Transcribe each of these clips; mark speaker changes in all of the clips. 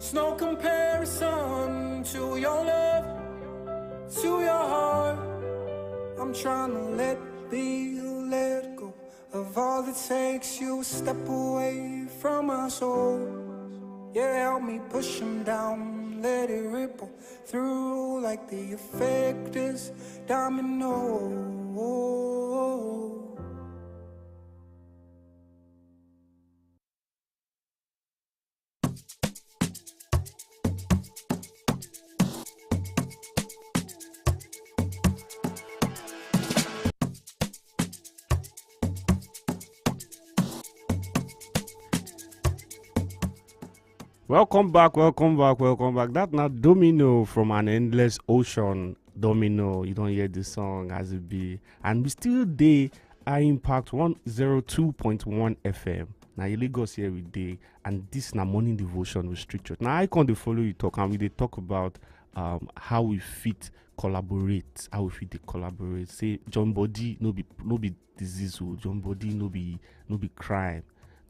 Speaker 1: There's no comparison to your love, to your heart. I'm trying to let be, let go of all it takes you step away from my soul. Yeah, help me push him down, let it ripple through like the effect is domino.
Speaker 2: Welcome back. That's not Domino from An Endless Ocean. Domino, you don't hear the song as it be. And we still day I Impact 102.1 FM. Now you Lagos here every day, and this na morning devotion with Street Church. Now I can't follow you talk, and we they talk about how we fit collaborate, Say John body no be disease, John body no be crime.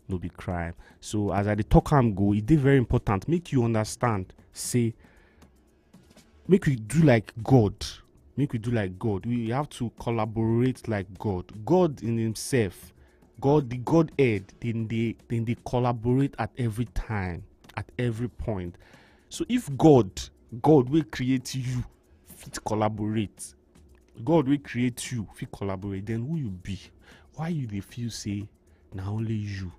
Speaker 2: No be crime. So as I dey talk am go, it is very important. Make you understand. Say, make we do like God. We have to collaborate like God. God in Himself, the Godhead. Then they collaborate at every time, at every point. So if God will create you, fit collaborate. God will create you, fit collaborate. Then who you be? Why you dey feel say na only you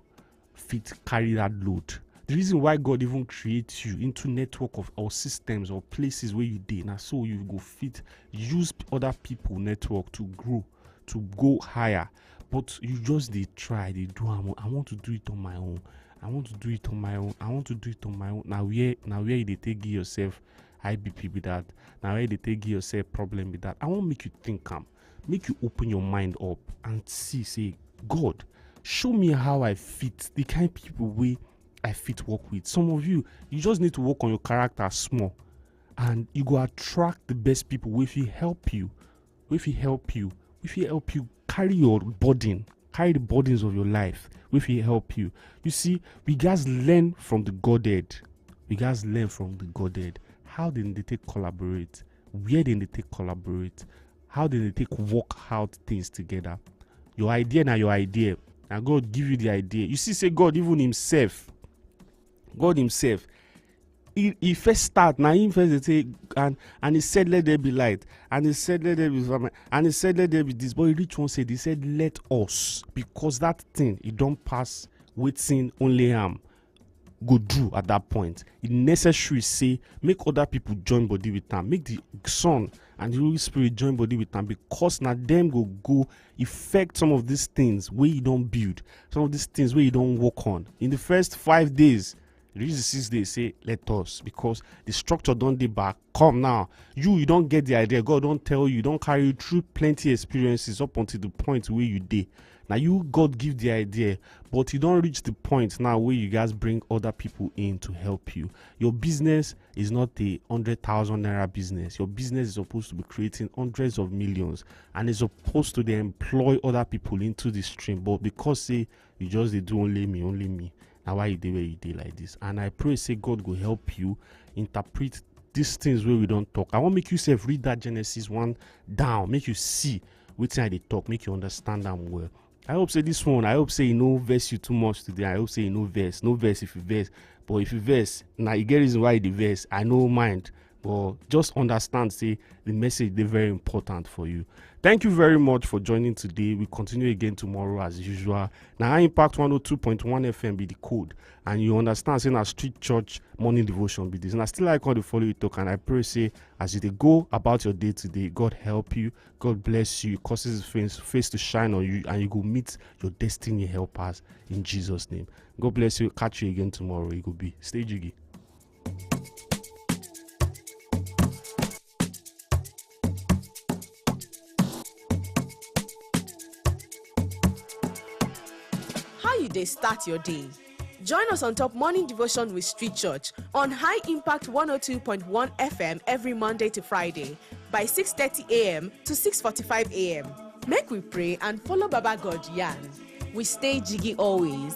Speaker 2: fit carry that load? The reason why God even creates you into network of or systems or places where you dey, now so you go fit use other people network to grow, to go higher. But you just they try, they do. I want to do it on my own. Now where you they take yourself IBP with that. Now where they take yourself problem with that. I want to make you think make you open your mind up and say, God, show me how I fit, the kind of people way I fit work with. Some of you just need to work on your character small, and you go attract the best people if you help you. Carry your burden, carry the burdens of your life. If he help you, you see, we guys learn from the Godhead. How did they take collaborate? Where did they take collaborate? How did they take work out things together? Your idea now, your idea. And God give you the idea. You see, say God Himself, He first start. Now He first say, and He said, let there be light. And He said, let there be famine. And He said, let there be this. But He reach one said, He said, let us, because that thing it don't pass waiting only go do at that point. It necessary say make other people join body with them. Make the Son and the Holy Spirit join body with them, because now them go affect some of these things where you don't build, some of these things where you don't work on. In the first 5 days, reach the 6th day, say let us, because the structure don't dey back. Come now, you don't get the idea. God don't tell you, don't carry you through plenty experiences up until the point where you dey. Now you God give the idea, but you don't reach the point now where you guys bring other people in to help you. Your business is not a 100,000 naira business. Your business is supposed to be creating hundreds of millions, and it's supposed to then employ other people into the stream. But because say you just they do only me. Now why you do where you do like this? And I pray say God will help you interpret these things where we don't talk. I want to make you self read that Genesis 1 down, make you see which side they talk, make you understand them well. I hope say this one, I hope say verse you too much today. I hope say verse. No verse if you verse. But if you verse, now you get reason why the verse. I know mind. But just understand, say the message is very important for you. Thank you very much for joining today. We continue again tomorrow as usual. Now Impact 102.1 FM be the code. And you understand, saying a Street Church morning devotion be this. And I still like how to follow you talk. And I pray say as you go about your day today, God help you, God bless you, causes His face to shine on you, and you go meet your destiny helpers in Jesus' name. God bless you. Catch you again tomorrow. You go be. Stay jiggy.
Speaker 3: They start your day. Join us on Top Morning Devotion with Street Church on High Impact 102.1 FM every Monday to Friday by 6:30 a.m. to 6:45 a.m. Make we pray and follow Baba God Yan. We stay jiggy always.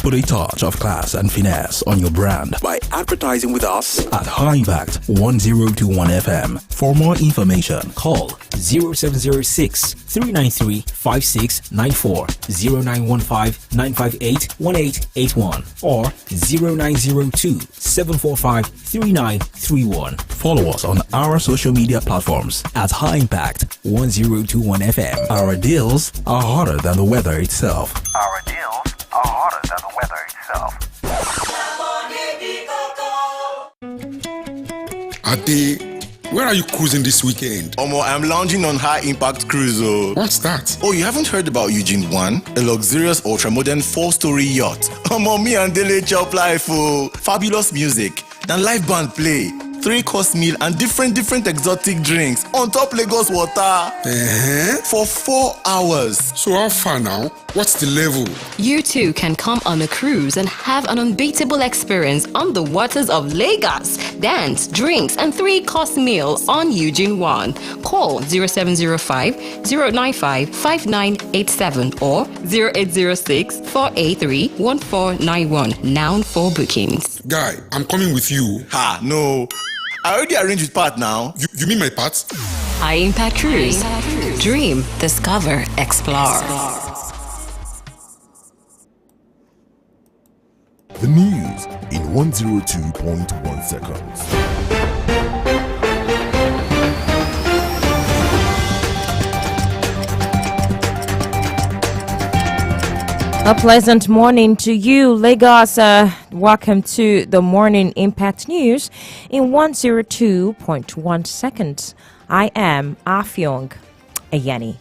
Speaker 4: Put a touch of class and finesse on your brand by advertising with us at High Impact 1021 FM. For more information, call 0706 393 5694, 0915 958 1881, or 0902 745 3931. Follow us on our social media platforms at High Impact 1021 FM. Our deals are hotter than the weather itself.
Speaker 5: Our deals are hotter than the weather itself.
Speaker 6: Ade, where are you cruising this weekend?
Speaker 7: Omo, I'm lounging on High Impact Cruise.
Speaker 6: What's that?
Speaker 7: Oh, you haven't heard about Eugene One? A luxurious ultra-modern 4-story yacht. Omo, me and Dele chop life. Fabulous music. Then live band play. 3-course meal and different exotic drinks on top Lagos water for 4 hours.
Speaker 6: So how far now? What's the level?
Speaker 8: You too can come on a cruise and have an unbeatable experience on the waters of Lagos. Dance, drinks, and 3-course meal on Eugene One. Call 0705 095 5987 or 0806 483 1491. Now for bookings.
Speaker 6: Guy, I'm coming with you.
Speaker 7: Ha, no. I already arranged with Pat now.
Speaker 6: You mean my part?
Speaker 8: High Impact Cruise. Dream, discover, explore.
Speaker 9: The news in 102.1 seconds.
Speaker 10: A pleasant morning to you, Lagos. Welcome to the Morning Impact News in 102.1 seconds. I am Afyong Ayani.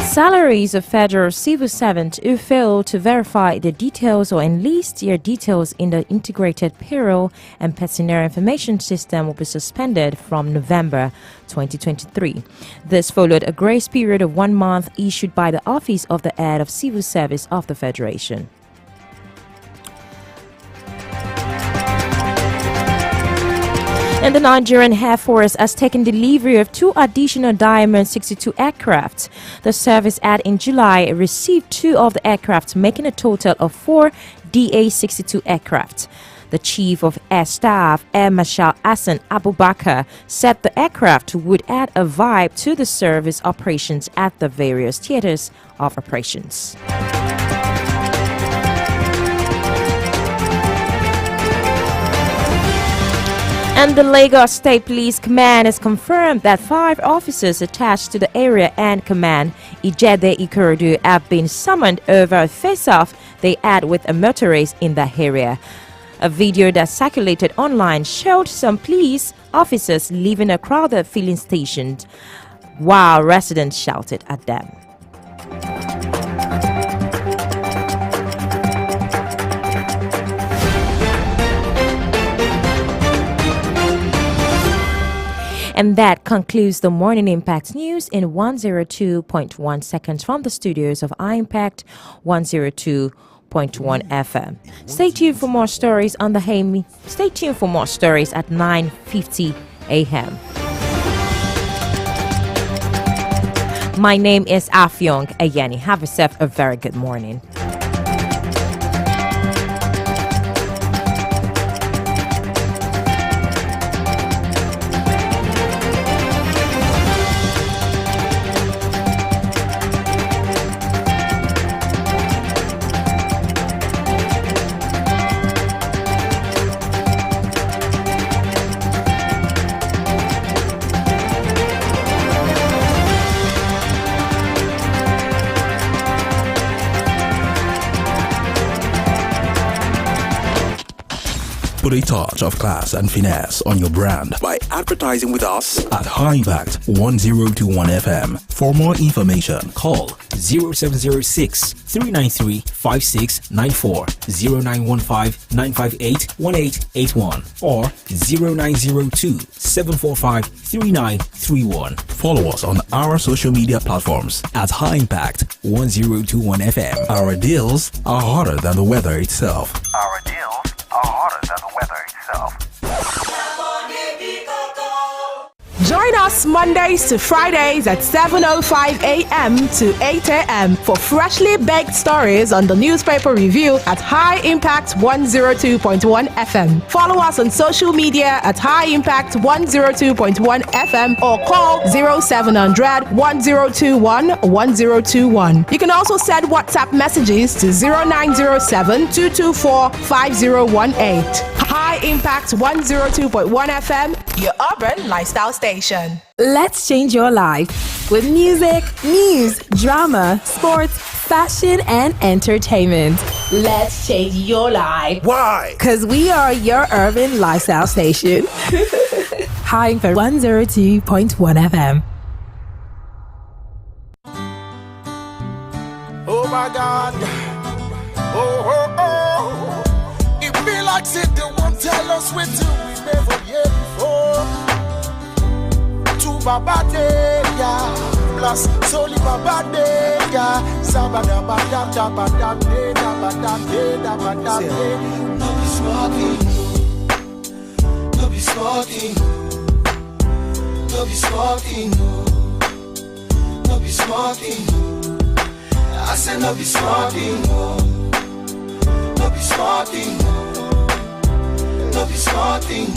Speaker 10: Salaries of federal civil servants who fail to verify the details or enlist their details in the integrated payroll and personnel information system will be suspended from November 2023. This followed a grace period of 1 month issued by the Office of the Head of Civil Service of the Federation. And the Nigerian Air Force has taken delivery of 2 additional Diamond 62 aircraft. The service had in July received 2 of the aircraft, making a total of 4 DA-62 aircraft. The Chief of Air Staff, Air Marshal Hassan Abubakar, said the aircraft would add a vibe to the service operations at the various theaters of operations. And the Lagos State Police Command has confirmed that 5 officers attached to the Area and Command Ijede Ikorodu have been summoned over a face-off they had with a motorist in that area. A video that circulated online showed some police officers leaving a crowded filling station while residents shouted at them. And that concludes the Morning Impact News in 102.1 seconds from the studios of iMpact 102.1 FM. Stay tuned for more stories on the Haimi. Stay tuned for more stories at 9:50 a.m. My name is Afyong Ayani. Have yourself a very good morning.
Speaker 4: Put a touch of class and finesse on your brand by advertising with us at High Impact 1021 FM. For more information, call 0706 393 5694, 0915 958 1881, or 0902 745 3931. Follow us on our social media platforms at High Impact 1021 FM. Our deals are hotter than the weather itself.
Speaker 5: Our deals are hotter than the weather itself.
Speaker 3: Join Join us Mondays to Fridays at 7:05 a.m. to 8 a.m. for freshly baked stories on the newspaper review at High Impact 102.1 FM. Follow us on social media at High Impact 102.1 FM or call 0700 1021 1021. You can also send WhatsApp messages to 0907 224 5018. High Impact 102.1 FM, your urban lifestyle station.
Speaker 11: Let's change your life with music, news, drama, sports, fashion, and entertainment.
Speaker 3: Let's change your life.
Speaker 11: Why? Because we are your urban lifestyle station. High Impact 102.1 FM.
Speaker 1: Oh my God. Oh, oh, oh. It be like it, they won't tell us what to we never hear before. To Baba Deya, plus Soli Baba Deya, Sabada Badam Dabadam De Dabadam De Dabadam De. No be smoking, no be smoking, no be smoking, no be smoking. I said no be smoking, no be smoking, no be smoking.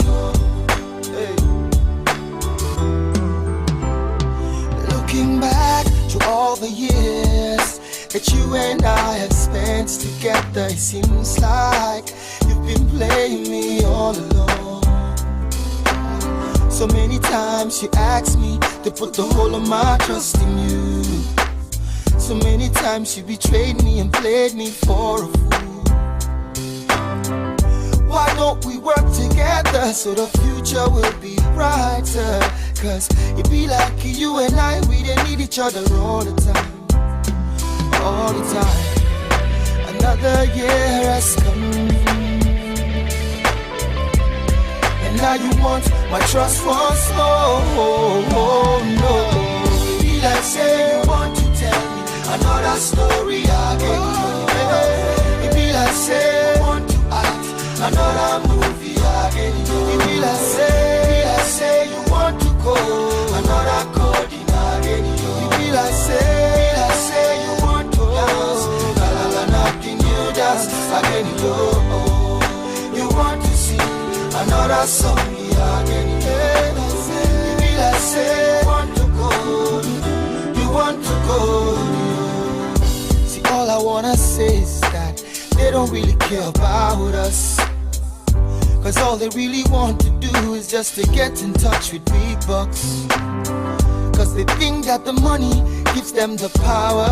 Speaker 1: Hey. Looking back to all the years that you and I have spent together, it seems like you've been playing me all along. So many times you asked me to put the whole of my trust in you. So many times you betrayed me and played me for a fool. Why don't we work together so the future will be brighter? Cause it be like you and I, we didn't need each other all the time. All the time. Another year has come, and now you want my trust once more. Oh, no. It be like say you want to tell me another story again. It be like say you want to act another movie again. It be like say you want to go another coding again. It be like say you want to dance, la la la, nothing you dance again. You want to sing another song again. It be like say you want to go, you want to go. All I wanna say is that they don't really care about us. Cause all they really want to do is just to get in touch with big bucks. Cause they think that the money gives them the power.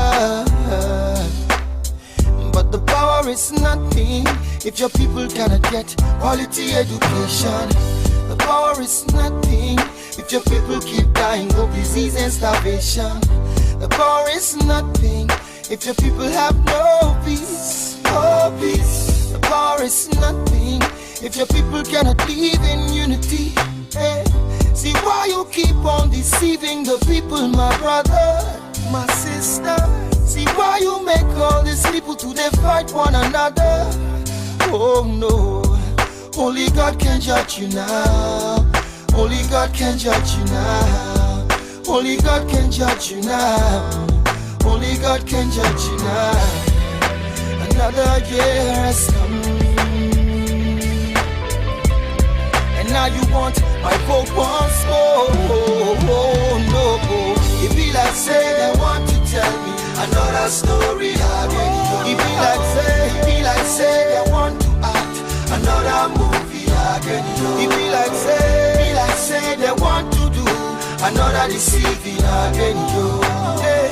Speaker 1: But the power is nothing if your people cannot get quality education. The power is nothing if your people keep dying of disease and starvation. The power is nothing if your people have no peace, no peace. The power is nothing if your people cannot live in unity. Hey. See why you keep on deceiving the people, my brother, my sister. See why you make all these people to they fight one another. Oh no, only God can judge you now. Only God can judge you now. Only God can judge you now. Only God can judge you now. Another year has come, and now you want my vote once more. Oh, no. It be like say they want to tell me another story again. It be like say they want to act another movie again. It be like say they want to do another deceiving again. Hey.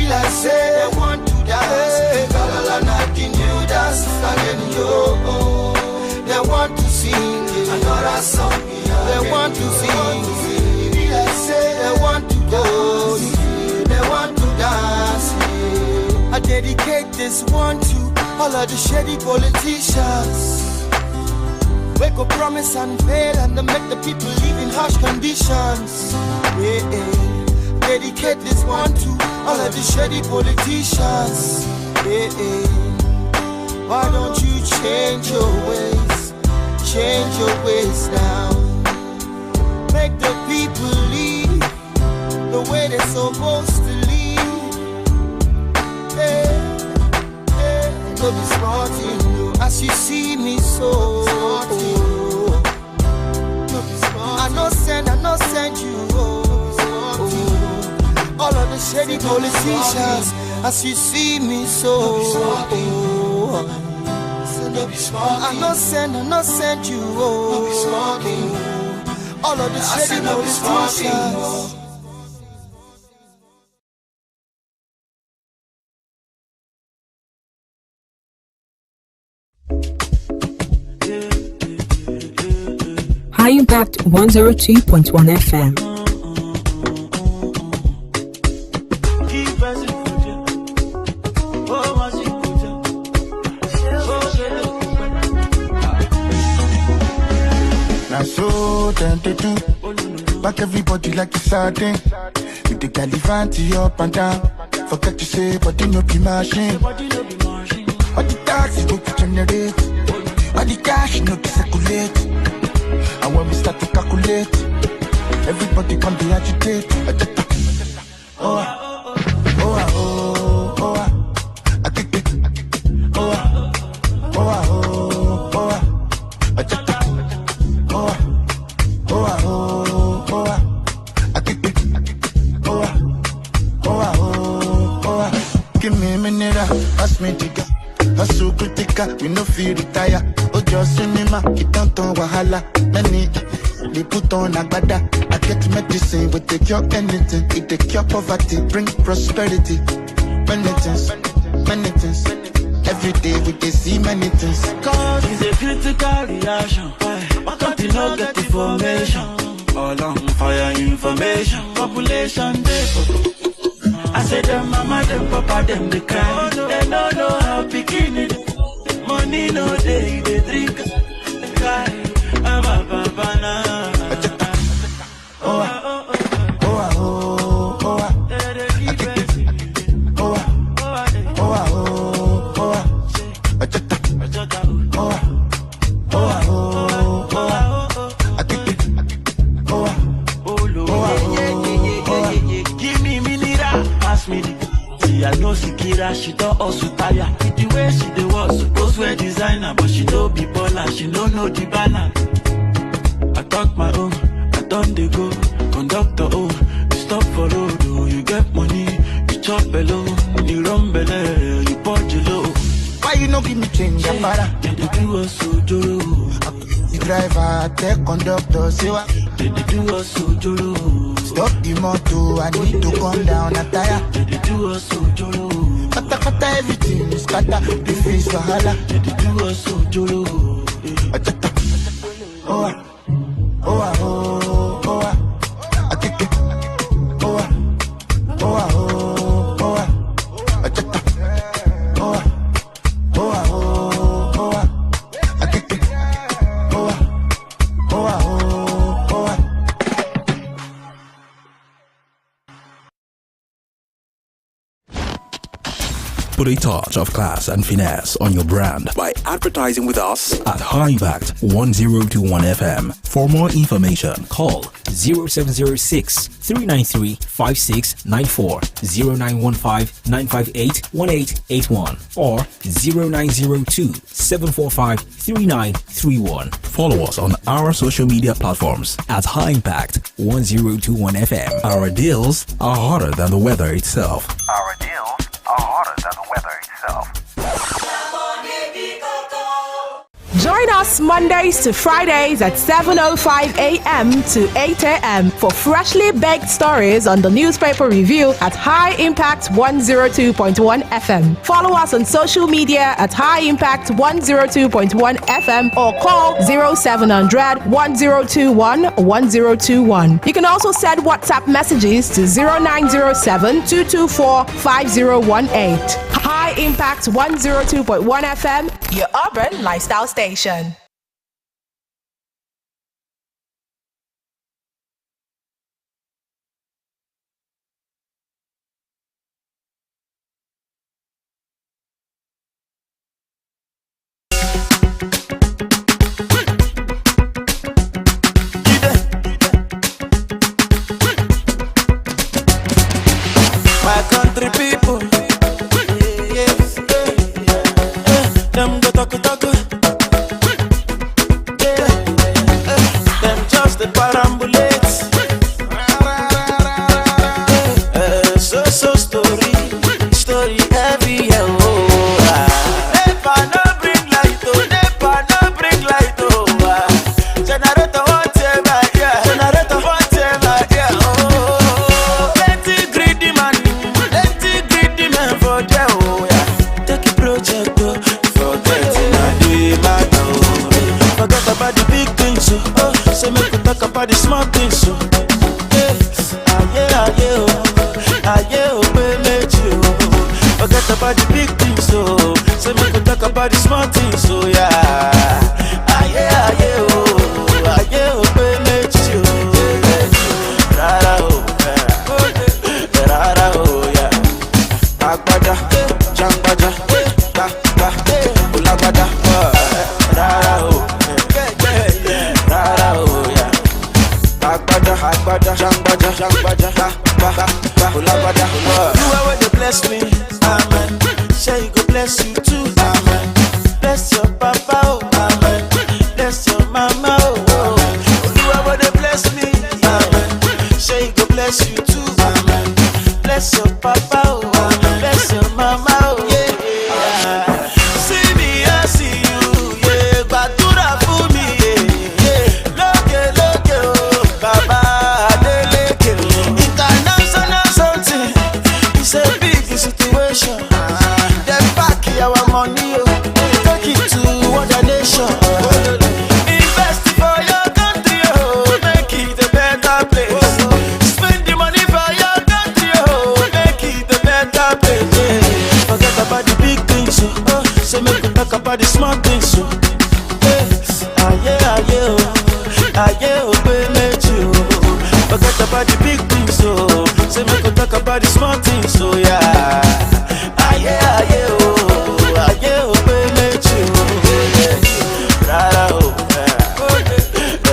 Speaker 1: Like say they want to dance, la la la, nothing new dance again, yo. They want to sing another song, they want to sing. Like say they want to dance, they want to dance. I dedicate this one to all of the shady politicians. We go promise and fail and they make the people live in harsh conditions. Yeah. Dedicate this one to all of the shady politicians. Why don't you change your ways now? Make the people leave
Speaker 12: way they're supposed to live. Hey, hey, no be smart thing, no. As you see me so. I no send you. All of the shady politicians, as you see me so. I no send you. All of the shady politicians.
Speaker 11: High Impact 102.1 FM.
Speaker 12: Now so them they do. Back everybody like a sardine. You take Galivanti up and down. Forget to say, but you no be machine. All the taxes go to generate. All the cash no to circulate. And when we start to calculate, everybody come to agitate. Oh, I kick it. Oh, give me a minute, pass me the gun. Hustle critical, we no feel retire. Oh, just cinema, it don't turn wahala. Many, they put on agbada. I get medicine, we take cure anything. It take cure poverty, bring prosperity. Many things. Every day we can see many things.
Speaker 13: Cause it's a critical reaction. Why can't you not get information? All on fire information. Population day. I say them mama, them papa, them they cry. They don't know how picking it. Money no day, they drink. They cry. I'm a papa now. I know Sikira, she don't also tire. The way she dey was supposed wear designer, but she don't be baller, she don't know the balance. I talk my own, I done they go. Conductor, oh, you stop for road, oh, you get money, you chop below, you run below, you punch low.
Speaker 12: Why you no give me change, Apara?
Speaker 13: They do us so joro.
Speaker 12: The driver, take conductor, say what?
Speaker 13: They do us so joro.
Speaker 12: Stop the motor, I need to come down a tire.
Speaker 13: They do us so joro.
Speaker 12: Kata everything is kata, the face wahala.
Speaker 13: They do us so joro.
Speaker 12: I kick it.
Speaker 4: Put a touch of class and finesse on your brand by advertising with us at High Impact 1021 FM. For more information, call 0706 393 5694, 0915 958 1881, or 0902 745 3931. Follow us on our social media platforms at High Impact 1021 FM. Our deals are hotter than the weather itself.
Speaker 5: Our deals are hotter than the weather itself.
Speaker 3: Join us Mondays to Fridays at 7:05 a.m. to 8 a.m. for freshly baked stories on the newspaper review at High Impact 102.1 FM. Follow us on social media at High Impact 102.1 FM or call 0700 1021 1021. You can also send WhatsApp messages to 0907 224 5018. High Impact 102.1 FM, your urban lifestyle station.
Speaker 13: Them go talk. Yeah, them just the parambulate. So story heavy, yeah, oh. Never no bring light, oh. Never no bring light, oh. Generator whatever, yeah. Generator whatever, yeah, oh. Plenty greedy man for there, oh, yeah. Take a project, oh. Forget it, now the matter, oh. Forget about the big things, so say make we talk about the small things, so forget about the big things, so say make we talk about the small things, so yeah. Rara oh, yeah. Agbada, jangbaja, ulabada, rara oh, yeah. Agbada, jangbaja, ulabada, you are where they bless me, amen. Say you go bless you too, amen. Bless your papa, oh, amen. Bless your mama, oh, you are where they bless me, amen. Say you go bless you too, amen. Bless your papa, oh, amen. Bless your mama, oh, yeah. See me, I see you, yeah. Badura for me, yeah. Loke, oh, Baba, Adeleke. International something, it's a big situation. Them back our money, oh. Take it to other nation. Invest for your country, oh. Make it a better place. Spend the money for your country, oh. Make it a better place, yeah. Forget about the big things, oh. Say make we talk about the small things, oh. Forget about the big things, so say make we talk about the small things, so yeah.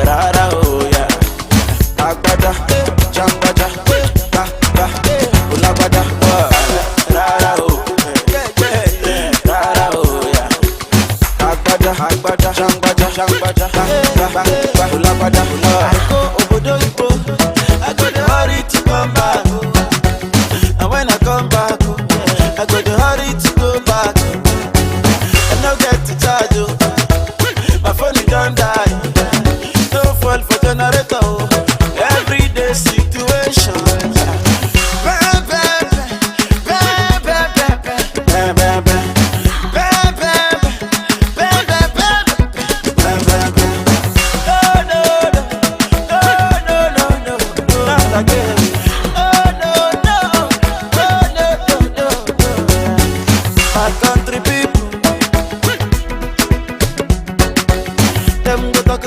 Speaker 13: Rara oh, yeah. Agbada, jangbaja, ulabada, rara oh, yeah. Agbada, jangbaja, ulabada, I go obodo ibo, I go the hurry to come back, and when I come back, I go the hurry to go back. I no get to charge, oh. My phone it don't die. No fall for generator, oh. Everyday situation. My country people, them go talk.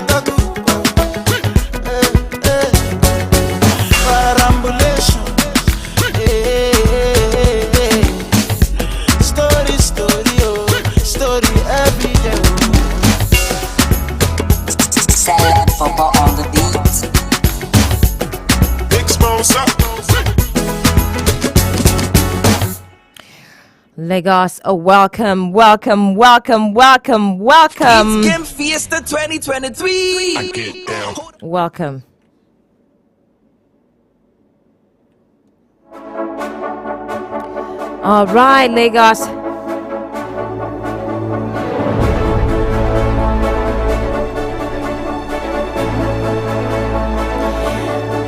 Speaker 13: Parambulation, story, oh, story every day.
Speaker 14: Sad football on the beat.
Speaker 6: Big sponsor.
Speaker 10: Lagos, welcome.
Speaker 15: It's Game Fiesta 2023.
Speaker 6: I get down.
Speaker 10: Welcome. All right, Lagos.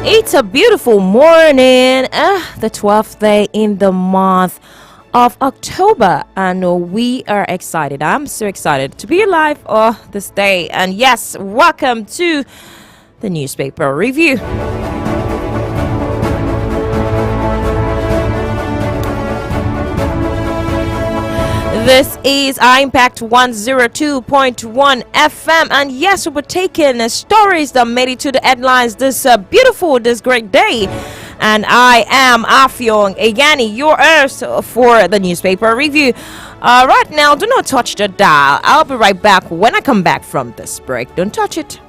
Speaker 10: It's a beautiful morning, the 12th day in the month of October, and we are excited. I'm so excited to be alive this day. And yes, welcome to the newspaper review. This is our Impact 102.1 FM, and yes, we're taking stories that made it to the headlines this great day. And I am Afyong Egani, your host for the newspaper review. Right now, do not touch the dial. I'll be right back when I come back from this break. Don't touch it.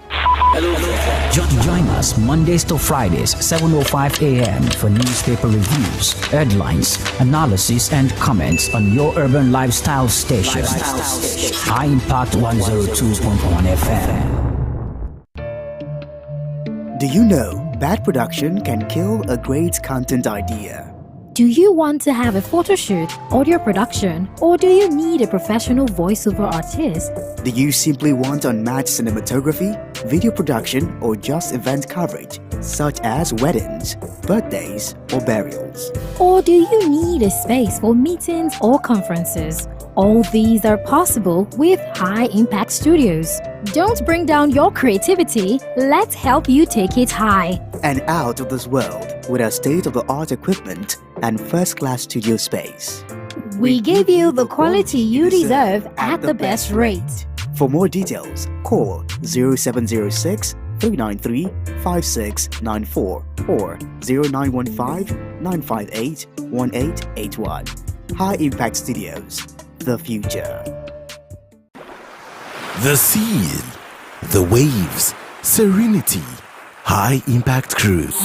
Speaker 16: Join us Mondays to Fridays, 7:05 a.m. for newspaper reviews, headlines, analysis, and comments on your urban lifestyle station. High Impact 102.1 FM.
Speaker 17: Do you know bad production can kill a great content idea?
Speaker 18: Do you want to have a photo shoot, audio production, or do you need a professional voiceover artist?
Speaker 17: Do you simply want unmatched cinematography, video production, or just event coverage, such as weddings, birthdays, or burials?
Speaker 18: Or do you need a space for meetings or conferences? All these are possible with High Impact Studios. Don't bring down your creativity, let's help you take it high.
Speaker 17: And out of this world with our state-of-the-art equipment and first-class studio space.
Speaker 18: We give you the quality you deserve at the best rate.
Speaker 17: For more details, call 0706 393 5694 or 0915 958 1881. High Impact Studios, the future.
Speaker 7: The sea, the waves, serenity. High Impact Cruise.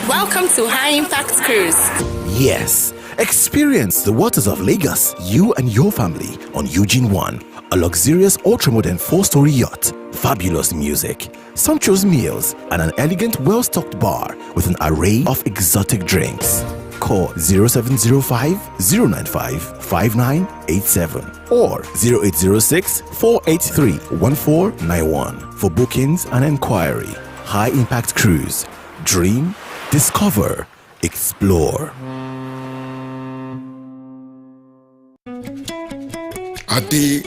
Speaker 8: Welcome to High Impact Cruise.
Speaker 7: Yes, experience the waters of Lagos, you and your family on Eugene 1, a luxurious ultra-modern 4-story yacht, fabulous music, sumptuous meals, and an elegant, well-stocked bar with an array of exotic drinks. Call 0705 095 5987 or 0806 483 1491 for bookings and inquiry. High Impact Cruise. Dream, discover, explore.
Speaker 6: Ade,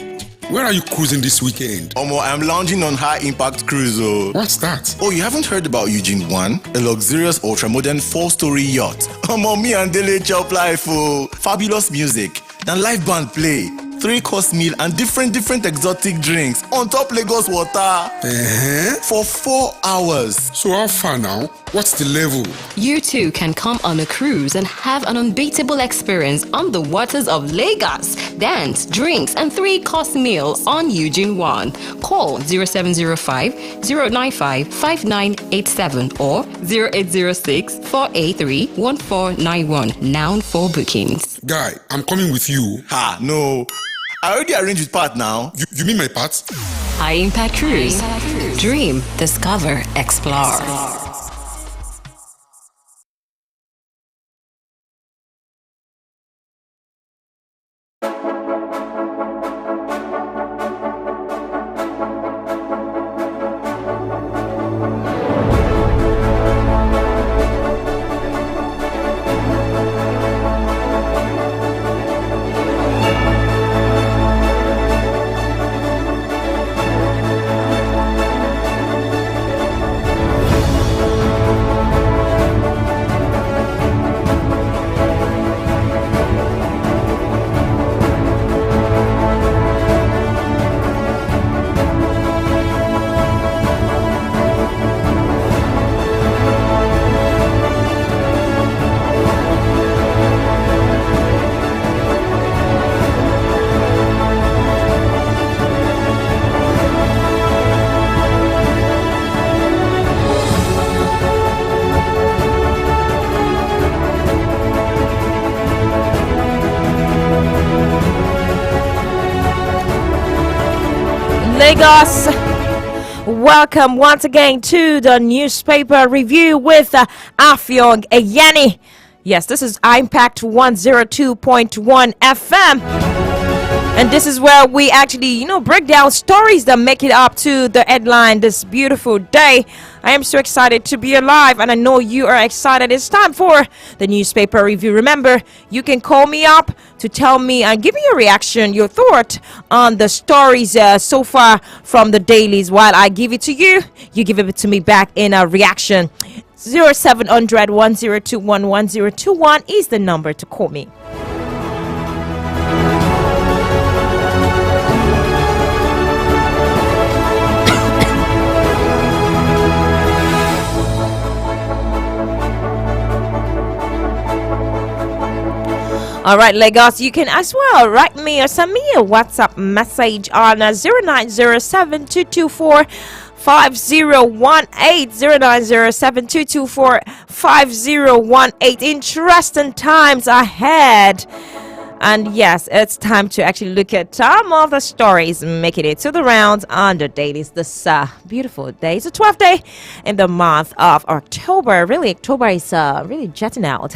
Speaker 6: where are you cruising this weekend?
Speaker 7: Omo, I'm lounging on High Impact Cruise.
Speaker 6: What's that?
Speaker 7: Oh, you haven't heard about Eugene 1? A luxurious ultra-modern 4-story yacht. Omo, me and Dele chop life. Fabulous music. Then live band play. 3-course meal and different exotic drinks on top Lagos water for 4 hours.
Speaker 6: So how far now? What's the level?
Speaker 8: You too can come on a cruise and have an unbeatable experience on the waters of Lagos. Dance, drinks, and 3-course meals on Eugene 1. Call 0705 095 5987 or 0806 483 1491 now for bookings.
Speaker 6: Guy, I'm coming with you.
Speaker 7: Ha, no. I already arranged with Pat now.
Speaker 6: You mean my part?
Speaker 8: High Impact Cruise. Dream, discover, explore.
Speaker 10: Lagos. Welcome once again to the newspaper review with Afyong Eyeni. Yes, this is Impact 102.1 FM. And this is where we actually, break down stories that make it up to the headline this beautiful day. I am so excited to be alive, and I know you are excited. It's time for the newspaper review. Remember, you can call me up to tell me and give me your reaction, your thought on the stories so far from the dailies. While I give it to you, you give it to me back in a reaction. 0700 1021 1021 is the number to call me. All right, Lagos, you can as well write me or send me a WhatsApp message on 0907 224 5018 09072245018. Interesting times ahead. And yes, it's time to actually look at some of the stories making it to the rounds on the dailies this beautiful day. It's the 12th day in the month of October. Really, October is really jetting out.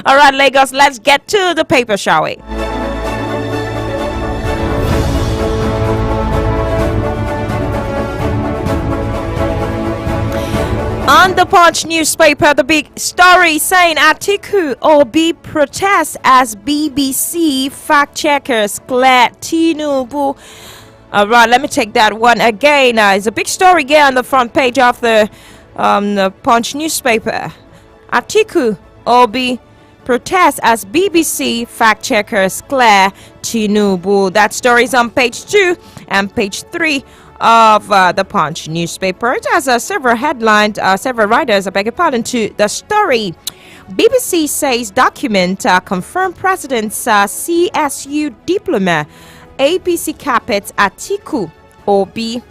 Speaker 10: All right, Lagos, let's get to the paper, shall we? On the Punch newspaper, the big story saying Atiku Obi protests as BBC fact checkers clear Tinubu. All right, let me take that one again. It's a big story here on the front page of the Punch newspaper. Atiku Obi protests as BBC fact checkers clear Tinubu. That story is on page 2 and page 3 of the Punch newspaper. It has several headlines, several writers, I beg your pardon, to the story. BBC says document confirm President's CSU diploma. APC captains Atiku Obi.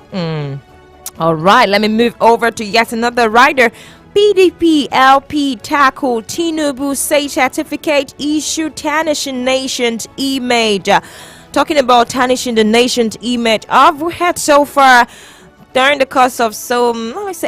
Speaker 10: All right, let me move over to yet another writer. PDP LP tackle Tinubu say certificate issue tarnishing nation's image. Talking about tarnishing the nation's image, I've had so far during the course of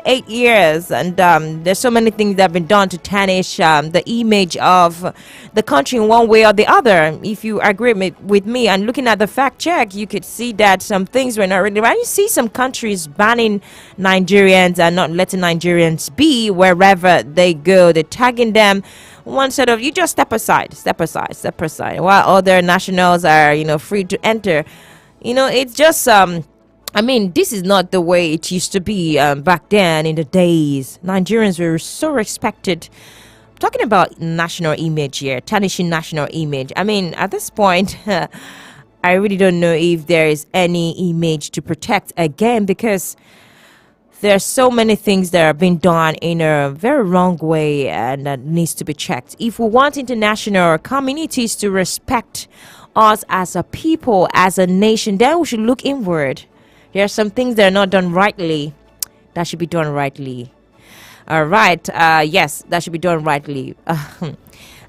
Speaker 10: 8 years, and there's so many things that have been done to tarnish the image of the country in one way or the other. If you agree with me and looking at the fact check, you could see that some things were not really right. You see some countries banning Nigerians and not letting Nigerians be wherever they go. They're tagging them. One set of, you just step aside, while other nationals are, free to enter. It's just, this is not the way it used to be back then in the days. Nigerians were so respected. I'm talking about national image here, tarnishing national image. At this point, I really don't know if there is any image to protect again, because there's so many things that are being done in a very wrong way and that needs to be checked. If we want international communities to respect us as a people, as a nation, then we should look inward. There are some things that are not done rightly that should be done rightly. All right. Yes, that should be done rightly.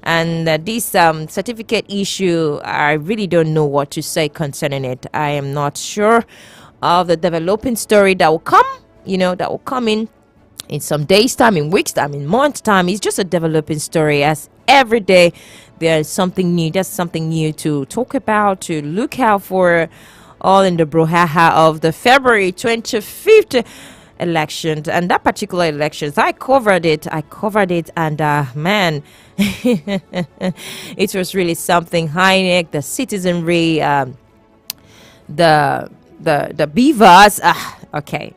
Speaker 10: And this certificate issue, I really don't know what to say concerning it. I am not sure of the developing story that will come. That will come in some days' time, in weeks' time, in months' time. It's just a developing story, as every day there's something new. There's something new to talk about, to look out for, all in the brouhaha of the February 25th elections. And that particular elections, I covered it, and man, it was really something. Heineck, the citizenry, the beavers, okay.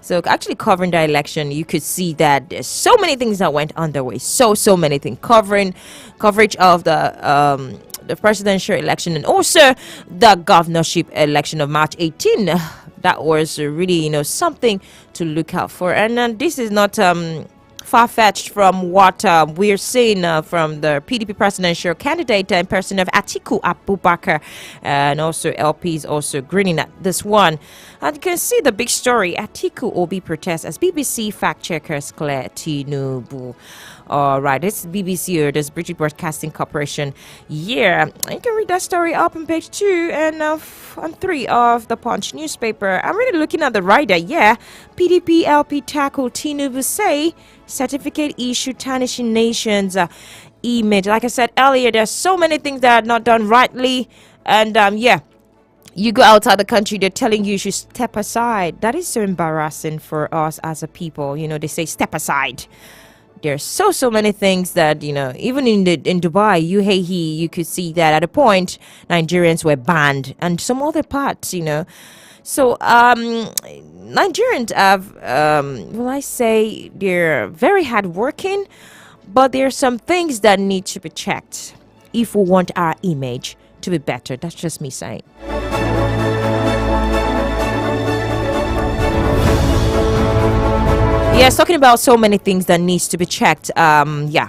Speaker 10: So actually covering the election, you could see that there's so many things that went underway. So many things. Coverage of the presidential election, and also the governorship election of March 18. That was really, something to look out for. And this is not far-fetched from what we're seeing from the PDP presidential candidate in person of Atiku Abubakar, and also LPs also grinning at this one. And you can see the big story. Atiku Obi protests as BBC fact-checkers clear Tinubu. All right, this is BBC, or this British Broadcasting Corporation. Yeah, you can read that story up on page 2 and on 3 of the Punch newspaper. I'm really looking at the writer. Yeah, PDP LP tackle Tinubu say certificate issue tarnishing nation's image. Like I said earlier, there's so many things that are not done rightly, and yeah. You go outside the country, they're telling you should step aside. That is so embarrassing for us as a people. They say step aside. There's so many things that, even in Dubai, UAE, you could see that at a point Nigerians were banned, and some other parts, So Nigerians have, I say they're very hardworking, but there are some things that need to be checked if we want our image to be better. That's just me saying. Yes, talking about so many things that needs to be checked. Yeah.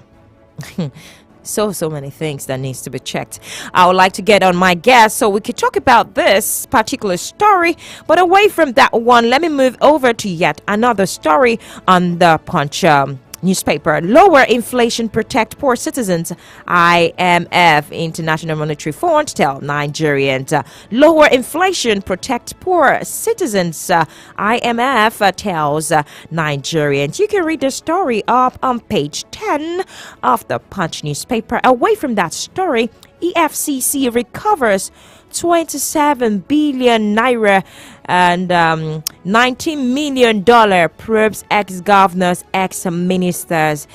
Speaker 10: So many things that needs to be checked. I would like to get on my guest so we could talk about this particular story. But away from that one, let me move over to yet another story on the Punch newspaper. Lower inflation protect poor citizens. IMF, International Monetary Fund, tell Nigerians. Lower inflation protect poor citizens. IMF tells Nigerians. You can read the story up on page 10 of the Punch newspaper. Away from that story, EFCC recovers 27 billion naira and $19 million probes ex-governors, ex-ministers.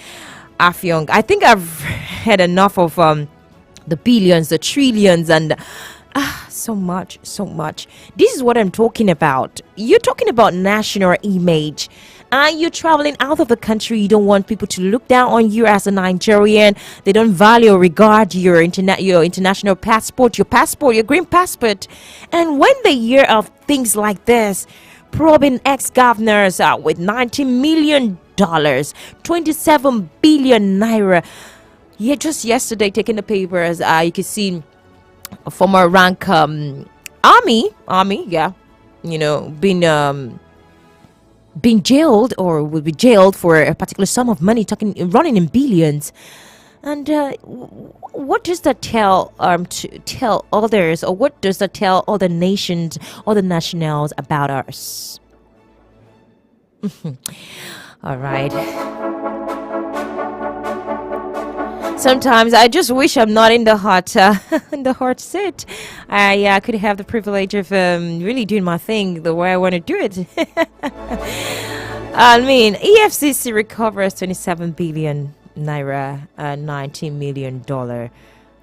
Speaker 10: Afyong, I think I've had enough of the billions, the trillions, and so much. This is what I'm talking about. You're talking about national image. You're traveling out of the country. You don't want people to look down on you as a Nigerian. They don't value or regard your international passport, your green passport. And when they hear of things like this, probing ex-governors with $90 million, 27 billion naira. Yeah, just yesterday, taking the papers, you can see a former rank army, yeah, being jailed or will be jailed for a particular sum of money, running in billions. And what does that tell tell others, or what does that tell other nations, other nationals about us? All right. Sometimes I just wish I'm not in the hot seat. I could have the privilege of really doing my thing the way I want to do it. I mean, EFCC recovers 27 billion naira, $19 million.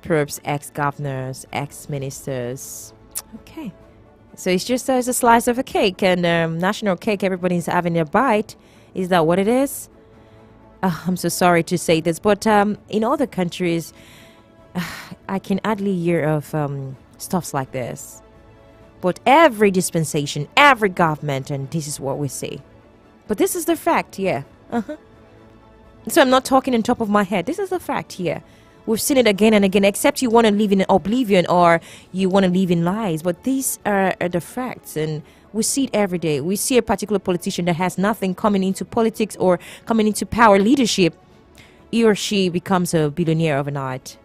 Speaker 10: Probes ex-governors, ex-ministers. Okay. So it's just as a slice of a cake, and national cake, everybody's having a bite. Is that what it is? I'm so sorry to say this, but in other countries, I can hardly hear of stuffs like this. But every dispensation, every government, and this is what we say. But this is the fact, yeah. So I'm not talking on top of my head. This is the fact here. We've seen it again and again, except you want to live in oblivion or you want to live in lies. But these are the facts, and we see it every day. We see a particular politician that has nothing coming into politics or coming into power leadership. He or she becomes a billionaire overnight.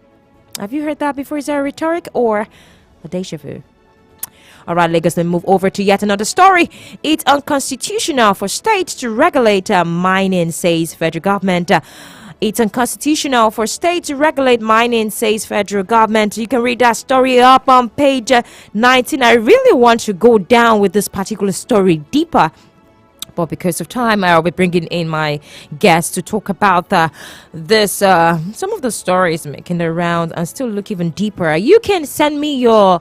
Speaker 10: Have you heard that before? Is that a rhetoric or a deja vu? All right, Lagos, then move over to yet another story. It's unconstitutional for states to regulate mining, says federal government. It's unconstitutional for states to regulate mining, says federal government. You can read that story up on page 19. I really want to go down with this particular story deeper, but because of time, I'll be bringing in my guests to talk about this. Some of the stories making the round and still look even deeper. You can send me your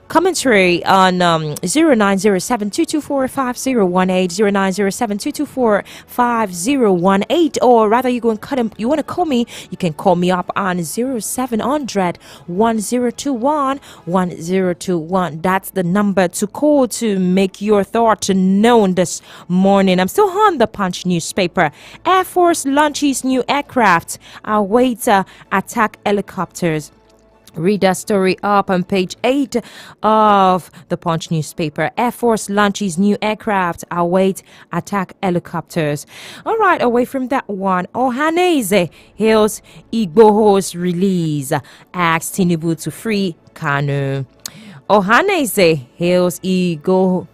Speaker 10: commentary on 0907-224-5018, 0907-224-5018, or rather you want to call me, you can call me up on 0700-1021-1021. That's the number to call to make your thoughts known this morning. I'm still on the Punch newspaper. Air Force launches new aircraft, awaits attack helicopters. Read that story up on page 8 of the Punch newspaper. Air Force launches new aircraft, await attack helicopters. All right, away from that one, Ohanaeze hails Igboho's release, asks Tinubu to free Kanu. Ohanaeze hails Igboho's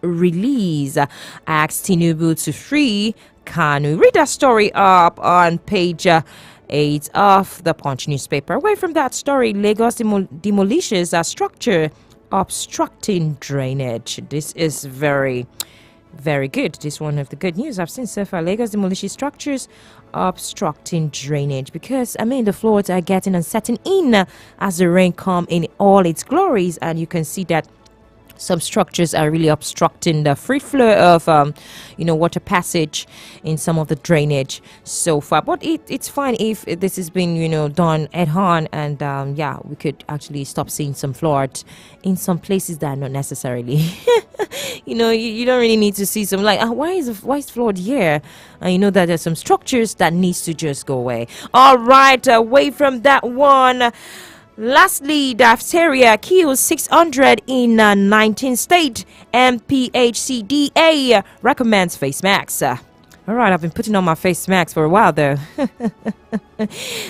Speaker 10: release, asks Tinubu to free Kanu. Read that story up on page 8 of the Punch newspaper. Away from that story, Lagos demolishes a structure obstructing drainage. This is very, very good. This is one of the good news I've seen so far. Lagos demolishes structures obstructing drainage, because the floods are getting and setting in as the rain come in all its glories, and you can see that some structures are really obstructing the free flow of water passage in some of the drainage so far, but it's fine if this has been done at hand, and we could actually stop seeing some floods in some places that are not necessarily you don't really need to see some, like, why is flood here, and that there's some structures that needs to just go away. All right, away from that one. Lastly, diphtheria kills 600 in 19 states. MPHCDA recommends face masks. All right, I've been putting on my face masks for a while, though.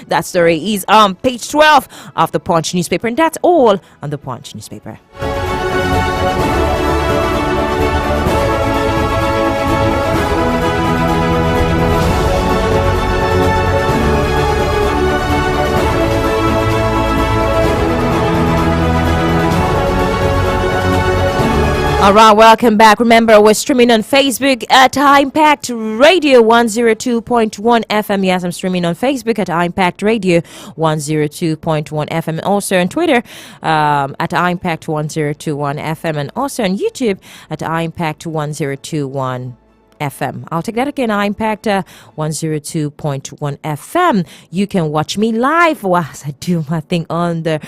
Speaker 10: That story is on page 12 of the Punch newspaper, and that's all on the Punch newspaper. All right, welcome back. Remember, we're streaming on Facebook at High Impact Radio 102.1 FM. Yes, I'm streaming on Facebook at High Impact Radio 102.1 FM. Also on Twitter at High Impact 1021 FM. And also on YouTube at High Impact 1021 FM. I'll take that again. I Impact 102.1 FM. You can watch me live whilst I do my thing on the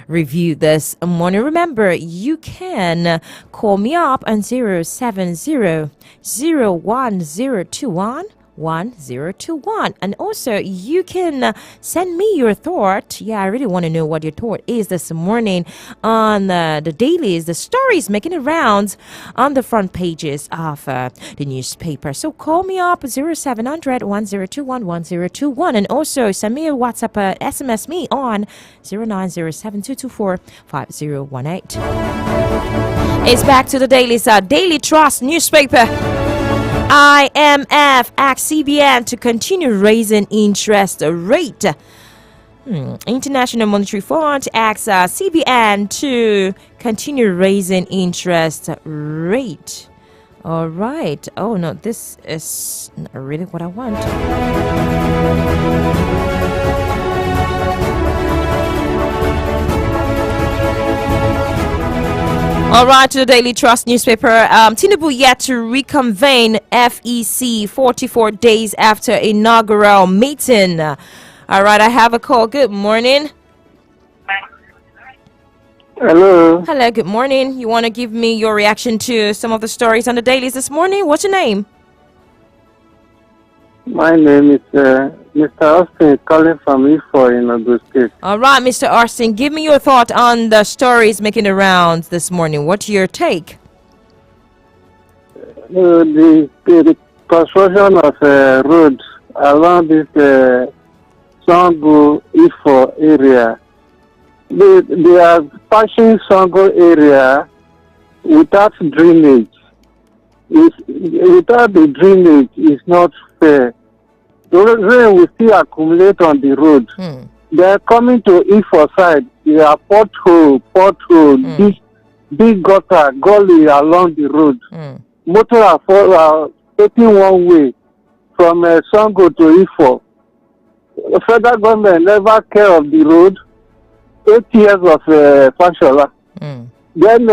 Speaker 10: review this morning. Remember, you can call me up on 070-01021 1021, and also you can send me your thought. I really want to know what your thought is this morning on the dailies, the stories making the rounds on the front pages of the newspaper. So call me up 0700-1021-1021, and also send me a WhatsApp, SMS me on 0907-224-5018. It's back to the dailies, Daily Trust newspaper. IMF asks CBN to continue raising interest rate. International Monetary Fund asks CBN to continue raising interest rate. All right. Oh, no, this is not really what I want. All right, to the Daily Trust newspaper. Tinubu yet to reconvene FEC 44 days after inaugural meeting. All right, I have a call. Good morning.
Speaker 19: Hello.
Speaker 10: Hello, good morning. You want to give me your reaction to some of the stories on the dailies this morning? What's your name?
Speaker 19: My name is Mr. Austin, calling from Ifo in Ogun State.
Speaker 10: All right, Mr. Austin, give me your thought on the stories making the rounds this morning. What's your take?
Speaker 19: The construction of roads along this Sango Ifo area. They are passing Sango area without drainage. Without the drainage, it's not fair. The rain will still accumulate on the road. They are coming to Ifo side. There are pothole, big gutter, gully along the road. Motor are taking one way from Sango to Ifo. The federal government never care of the road. 8 years of Fashola. Then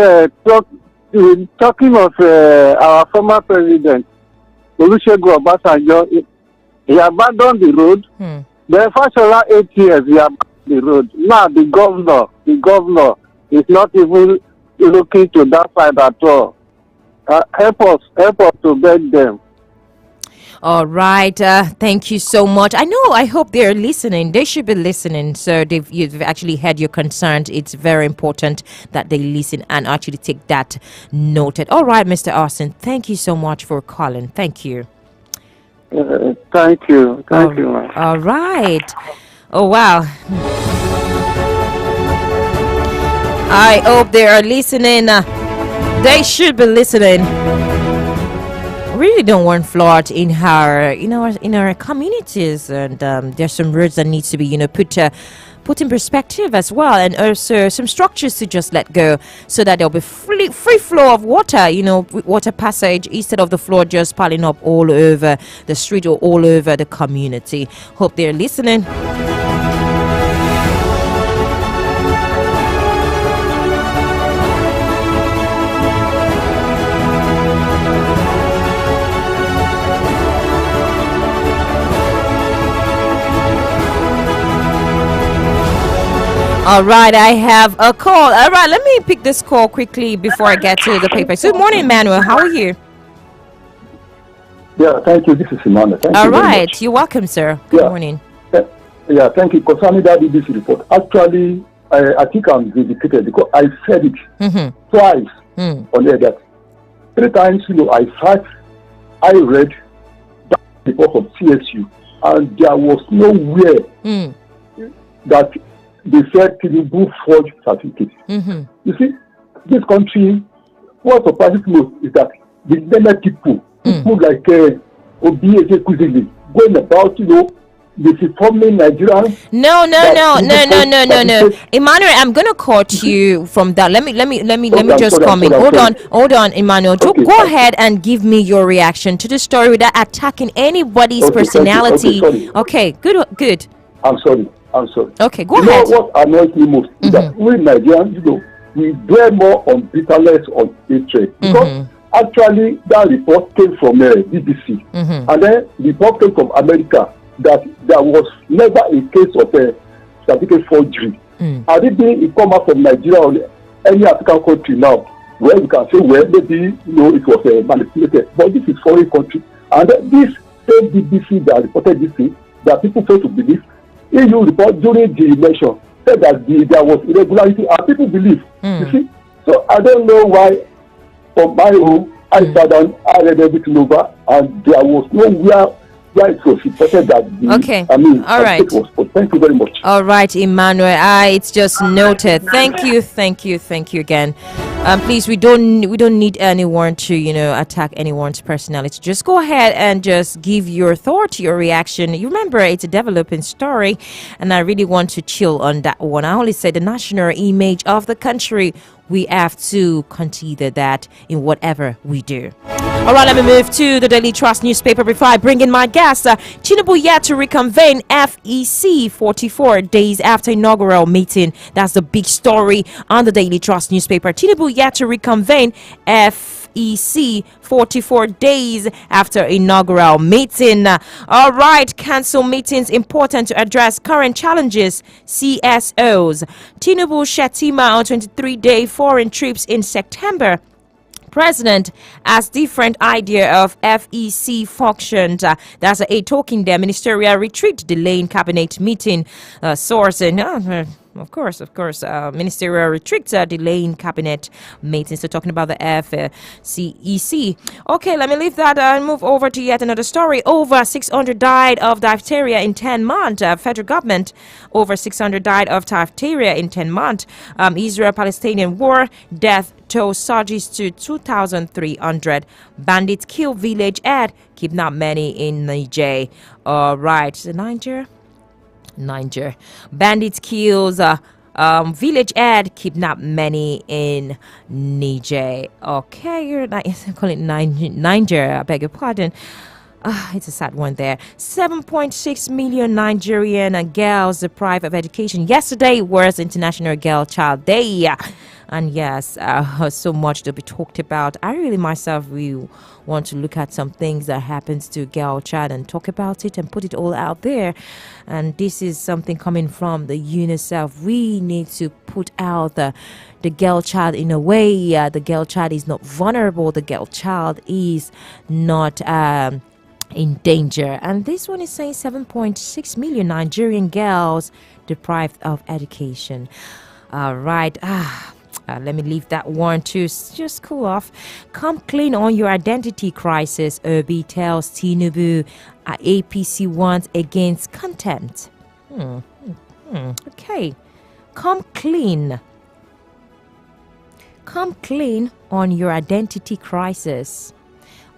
Speaker 19: talking of our former president, Olusegun Obasanjo, he abandoned the road. The Fashola 8 years, he abandoned the road. Now the governor is not even looking to that side at all. Help us to beg them.
Speaker 10: All right. Thank you so much. I hope they're listening. They should be listening. So you've actually heard your concerns. It's very important that they listen and actually take that noted. All right, Mr. Austin. Thank you so much for calling. Thank you.
Speaker 19: Thank you. Thank you, ma'am.
Speaker 10: All right. Oh, wow. I hope they are listening. They should be listening. Really don't want flood in our communities, and there's some roads that needs to be put in perspective as well, and also some structures to just let go so that there'll be free flow of water, water passage, instead of the flood just piling up all over the street or all over the community. Hope they're listening. All right, I have a call. All right, let me pick this call quickly before I get to the paper. Good morning, Emmanuel. How are you?
Speaker 20: Yeah, thank you. This is Simona. Thank
Speaker 10: All
Speaker 20: you very
Speaker 10: right,
Speaker 20: much.
Speaker 10: you're welcome, sir. Good morning.
Speaker 20: Yeah, thank you. Concerning that BBC report, actually, I think I'm vindicated because I said it twice on air that 3 times, I read that report from CSU, and there was nowhere that they said Tinubu forged certificates. You see, this country, what surprises most is that the many people like Obi Ezekwesili going about, misinforming Nigerians.
Speaker 10: No. Emmanuel, I'm gonna quote you from that. Let me just come in. Hold on, Emmanuel. Go ahead and give me your reaction to the story without attacking anybody's personality. Okay, good.
Speaker 20: I'm sorry.
Speaker 10: Okay, go ahead.
Speaker 20: What annoys me most is that we Nigerians, we dwell more on bitterness, on hatred. Because actually, that report came from BBC. And then the report came from America that there was never a case of a certificate forgery. And it come out from Nigeria or any African country now, where you can say, well, maybe it was manipulated. But this is foreign country. And this same BBC that reported this thing, that people fail to believe, EU report during the election said that there was irregularity, and people believe. You see? So I don't know why, from my own, I sat down, I read everything over, and there was nowhere where it was reported that
Speaker 10: all right.
Speaker 20: Thank you very much.
Speaker 10: All right, Emmanuel. It's just noted. Thank you again. Please, we don't need anyone to attack anyone's personality. Just go ahead and just give your thought, your reaction. You remember, it's a developing story, and I really want to chill on that one. I only said the national image of the country. We have to consider that in whatever we do. All right, let me move to the Daily Trust newspaper before I bring in my guest. Tinubu yet to reconvene FEC 44 days after inaugural meeting. That's the big story on the Daily Trust newspaper. Tinubu yet to reconvene FEC 44 days after inaugural meeting. All right, cancel meetings important to address current challenges. CSOs. Tinubu Shettima on 23-day foreign trips in September. President has different idea of FEC functions. That's a talking there. Ministerial retreat delaying cabinet meeting. Source and of course, ministerial retreats are delaying cabinet meetings. So talking about the FCEC. Okay, let me leave that and move over to yet another story. Over 600 died of diphtheria in 10 months. Federal government, over 600 died of diphtheria in 10 months. Israel-Palestinian war, death toll surges to 2,300. Bandits kill village head, kidnap many in Niger. All right, so Niger. Bandits kills village head, kidnap many in Niger. Okay, you're not calling Niger. I beg your pardon. It's a sad one there. 7.6 million Nigerian girls deprived of education. Yesterday was International Girl Child Day. And yes, so much to be talked about. I really myself will want to look at some things that happens to girl child and talk about it and put it all out there. And this is something coming from the UNICEF. We need to put out the girl child in a way. The girl child is not vulnerable. The girl child is not in danger. And this one is saying 7.6 million Nigerian girls deprived of education. All right. Let me leave that one to just cool off. Come clean on your identity crisis, Obi tells Tinubu. APC wants against contempt. Okay. Come clean on your identity crisis,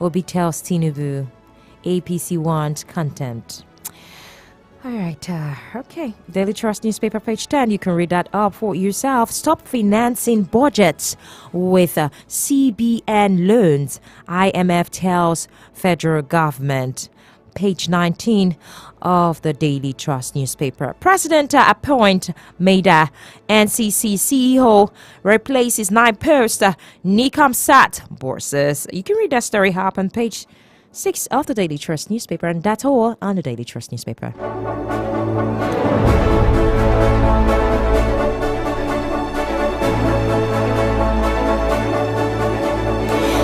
Speaker 10: Obi tells Tinubu. APC wants contempt. All right, okay. Daily Trust newspaper, page 10. You can read that up for yourself. Stop financing budgets with CBN loans, IMF tells federal government. Page 19 of the Daily Trust newspaper. President appoint Maida NCC CEO replaces 9 posts. Nikam Sat bosses. You can read that story up on page 6 of the Daily Trust newspaper, and that's all on the Daily Trust newspaper.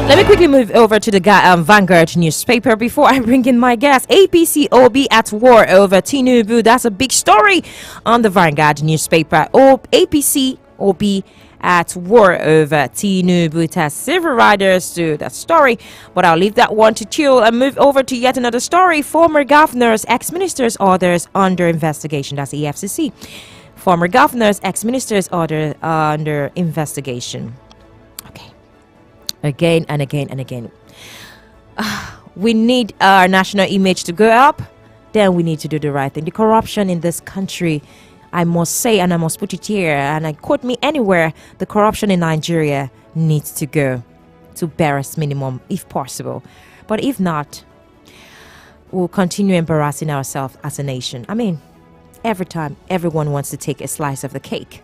Speaker 10: Let me quickly move over to the Vanguard newspaper before I bring in my guest. APC OB at war over Tinubu. That's a big story on the Vanguard newspaper. APC OB at war over Tinubu. It has several riders to that story, but I'll leave that one to chill and move over to yet another story. Former governors, ex-ministers, others under investigation. That's EFCC. Former governors, ex-ministers, others under investigation. Again and again and again. We need our national image to go up. Then we need to do the right thing. The corruption in this country, I must say, and I must put it here, and I quote me anywhere, the corruption in Nigeria needs to go to barest minimum if possible. But if not, we'll continue embarrassing ourselves as a nation. I mean, every time everyone wants to take a slice of the cake.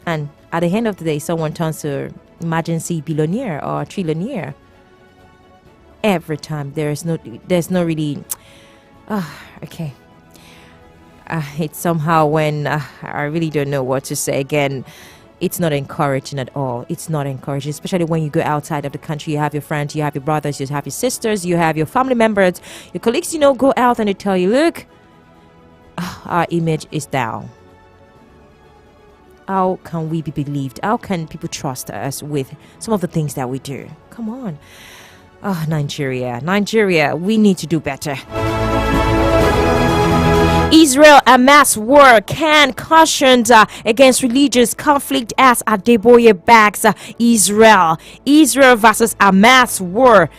Speaker 10: And at the end of the day, someone turns to emergency billionaire or trillionaire. Every time there's no really okay. It's somehow when I really don't know what to say again. It's not encouraging at all. It's not encouraging, especially when you go outside of the country. You have your friends, you have your brothers, you have your sisters, you have your family members, your colleagues, go out and they tell you, look, our image is down. How can we be believed? How can people trust us with some of the things that we do? Come on. Nigeria, we need to do better. Israel-Hamas war can cautions against religious conflict as Adeboye backs Israel. Israel versus Hamas war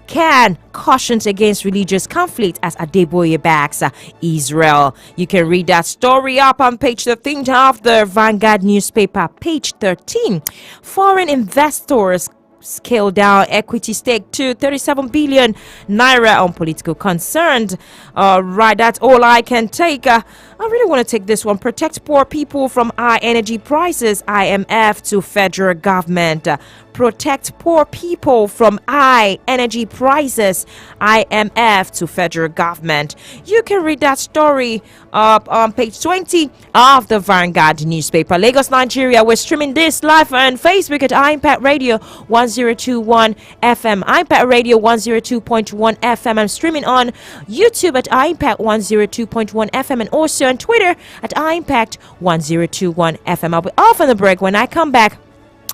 Speaker 10: can cautions against religious conflict as Adeboye backs Israel. You can read that story up on page 13 of the Vanguard newspaper, page 13. Foreign investors scale down equity stake to 37 billion naira on political concerns. Right, that's all I can take. I really want to take this one. Protect poor people from high energy prices. IMF to federal government. Protect poor people from high energy prices. IMF to federal government. You can read that story up on page 20 of the Vanguard newspaper. Lagos, Nigeria. We're streaming this live on Facebook at impact Radio 1021 FM. impact Radio 102.1 FM. I'm streaming on YouTube at impact 102.1 FM and also on Twitter at impact 1021 FM. I'll be off on the break. When I come back,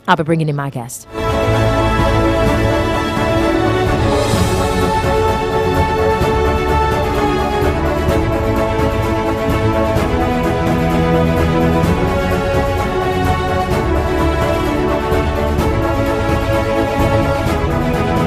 Speaker 10: I'll be bringing in my guest.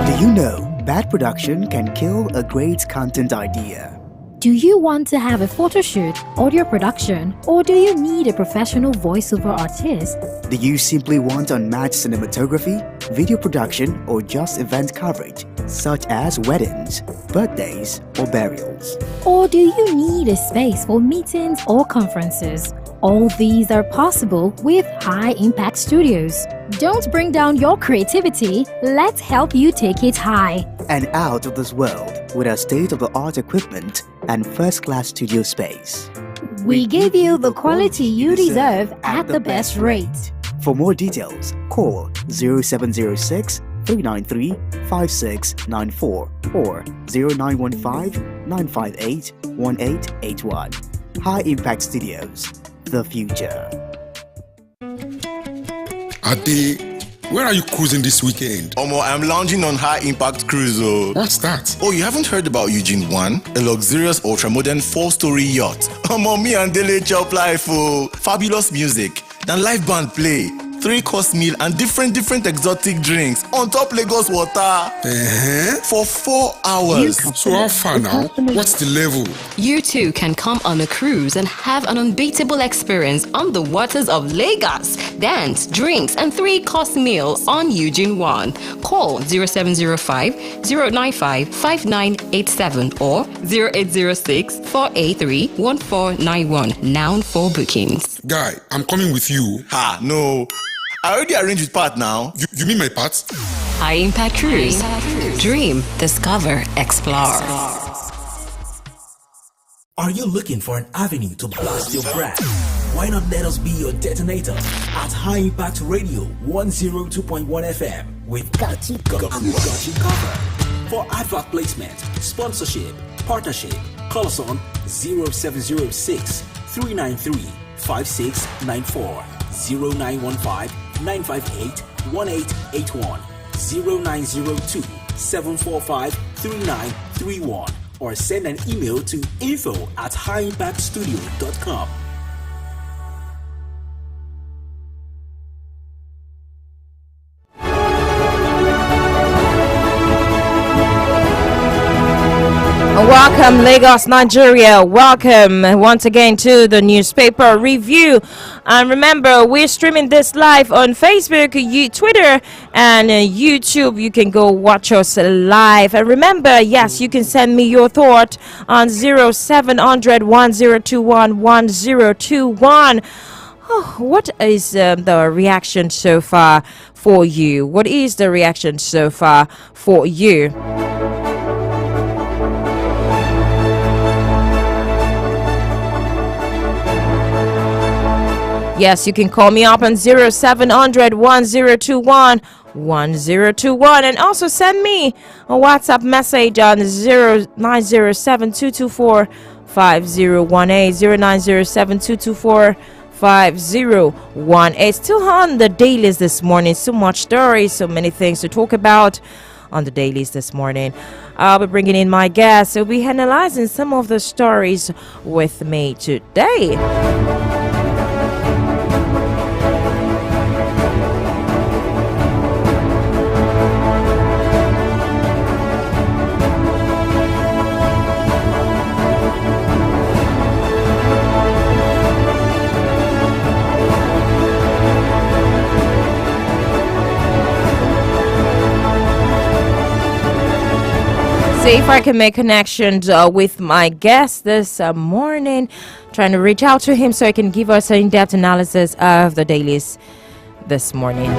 Speaker 17: Do you know bad production can kill a great content idea?
Speaker 18: Do you want to have a photo shoot, audio production, or do you need a professional voiceover artist?
Speaker 17: Do you simply want unmatched cinematography, video production, or just event coverage, such as weddings, birthdays, or burials?
Speaker 18: Or do you need a space for meetings or conferences? All these are possible with High Impact Studios. Don't bring down your creativity, let's help you take it high.
Speaker 17: And out of this world with our state-of-the-art equipment and first-class studio space.
Speaker 18: We give you the quality you deserve at the best rate.
Speaker 17: For more details, call 0706 393 5694 or 0915 958 1881. High Impact Studios, the future.
Speaker 6: Ade, where are you cruising this weekend?
Speaker 7: Omo, I'm lounging on High Impact Cruise.
Speaker 6: What's that?
Speaker 7: Oh, you haven't heard about Eugene One? A luxurious ultra-modern 4-story yacht. Omo, me and Dele chop life. Fabulous music. Then live band play. 3-course meal and different exotic drinks on top Lagos water for 4 hours.
Speaker 6: So how far now? What's the level?
Speaker 8: You too can come on a cruise and have an unbeatable experience on the waters of Lagos. Dance, drinks, and 3-course meal on Eugene One. Call 0705 095 5987 or 0806 483 1491. Now for bookings.
Speaker 6: Guy, I'm coming with you.
Speaker 7: No. I already arranged with Pat now.
Speaker 6: You mean my Pat?
Speaker 8: High Impact Cruise. Dream, discover, explore.
Speaker 4: Are you looking for an avenue to blast your brand? Why not let us be your detonator at High Impact Radio 102.1 FM with Got You Covered. For advert placement, sponsorship, partnership, call us on 0706 393 5694 0915 958 1881 0902 745 3931 or send an email to info@highimpactstudio.com.
Speaker 10: Welcome, Lagos, Nigeria. Welcome once again to the newspaper review. And remember, we're streaming this live on Facebook, Twitter, and YouTube. You can go watch us live. And remember, yes, you can send me your thought on 0700 1021 1021. Oh, what is the reaction so far for you? What is the reaction so far for you? Yes, you can call me up on 0700 1021 1021 and also send me a WhatsApp message on 0907 224 5018 0907 224 5018. Still on the dailies this morning. So much stories, so many things to talk about on the dailies this morning. I'll be bringing in my guests. We'll be analyzing some of the stories with me today. See if I can make connections with my guest this morning. Trying to reach out to him so he can give us an in-depth analysis of the dailies this morning.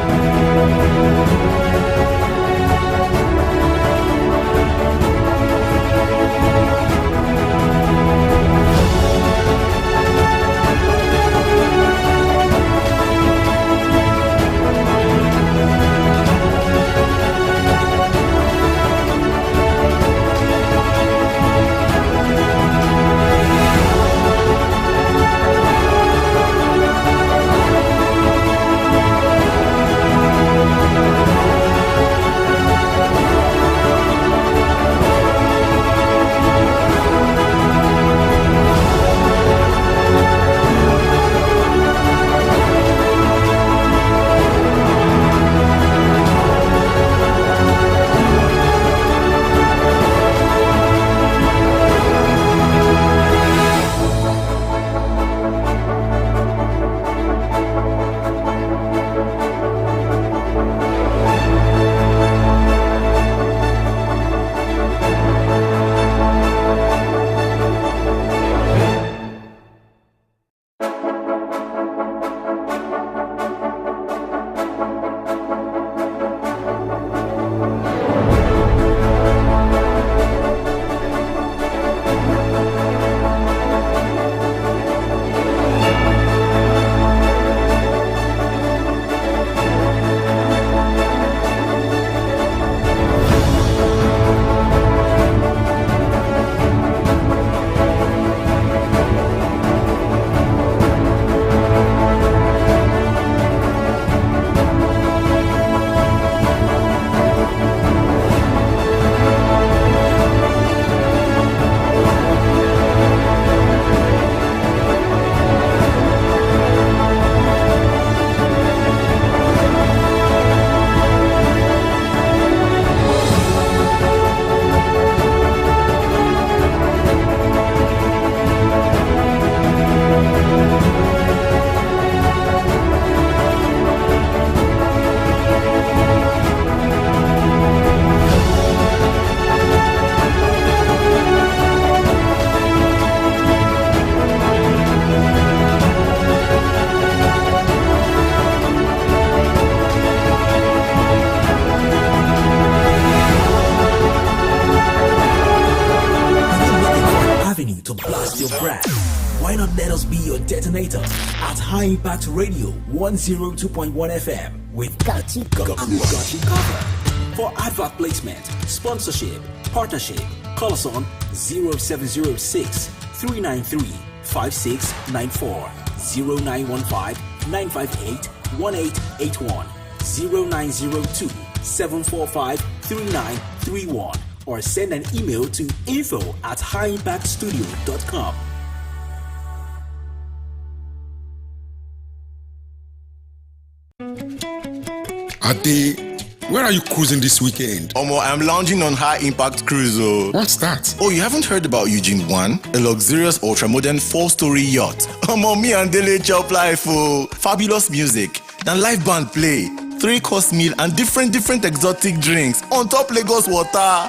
Speaker 4: detonator at High Impact Radio 102.1 FM with Gachi Cover. For advert placement, sponsorship, partnership, call us on 0706 393 5694 0915 958 1881 0902 745 3931 or send an email to info@highimpactstudio.com.
Speaker 6: Ade, where are you cruising this weekend?
Speaker 7: Omo, I'm lounging on High Impact Cruise.
Speaker 6: What's that?
Speaker 7: Oh, you haven't heard about Eugene 1? A luxurious ultra-modern 4-story yacht. Omo, me and Dele chop life. Fabulous music. Then live band play. 3-course meal and different exotic drinks on top Lagos water.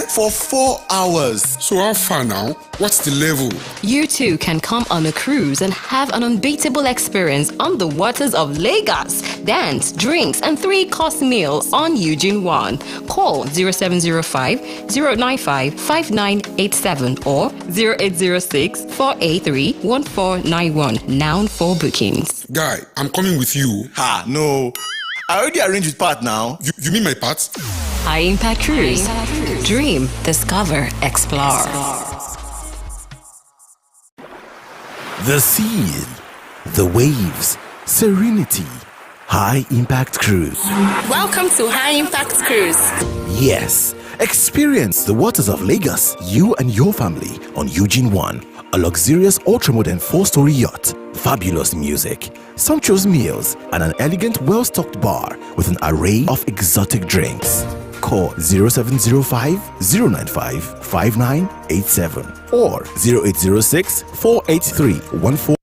Speaker 7: For 4 hours.
Speaker 6: So how far now? What's the level?
Speaker 8: You too can come on a cruise and have an unbeatable experience on the waters of Lagos. Dance, drinks, and 3-course meals on Eugene 1. Call 0705 095 5987 or 0806 483 1491. Now for bookings.
Speaker 6: Guy, I'm coming with you.
Speaker 7: Ha, no. I already arranged with Pat now.
Speaker 6: You mean my Pat?
Speaker 8: High Impact Cruise. Dream, discover, explore.
Speaker 9: The sea, the waves, serenity. High Impact Cruise.
Speaker 3: Welcome to High Impact Cruise.
Speaker 9: Yes, experience the waters of Lagos, you and your family on Eugene 1, a luxurious ultra-modern 4-story yacht, fabulous music, sumptuous meals, and an elegant, well-stocked bar with an array of exotic drinks. Call 0705 095 5987 or 0806 483 14.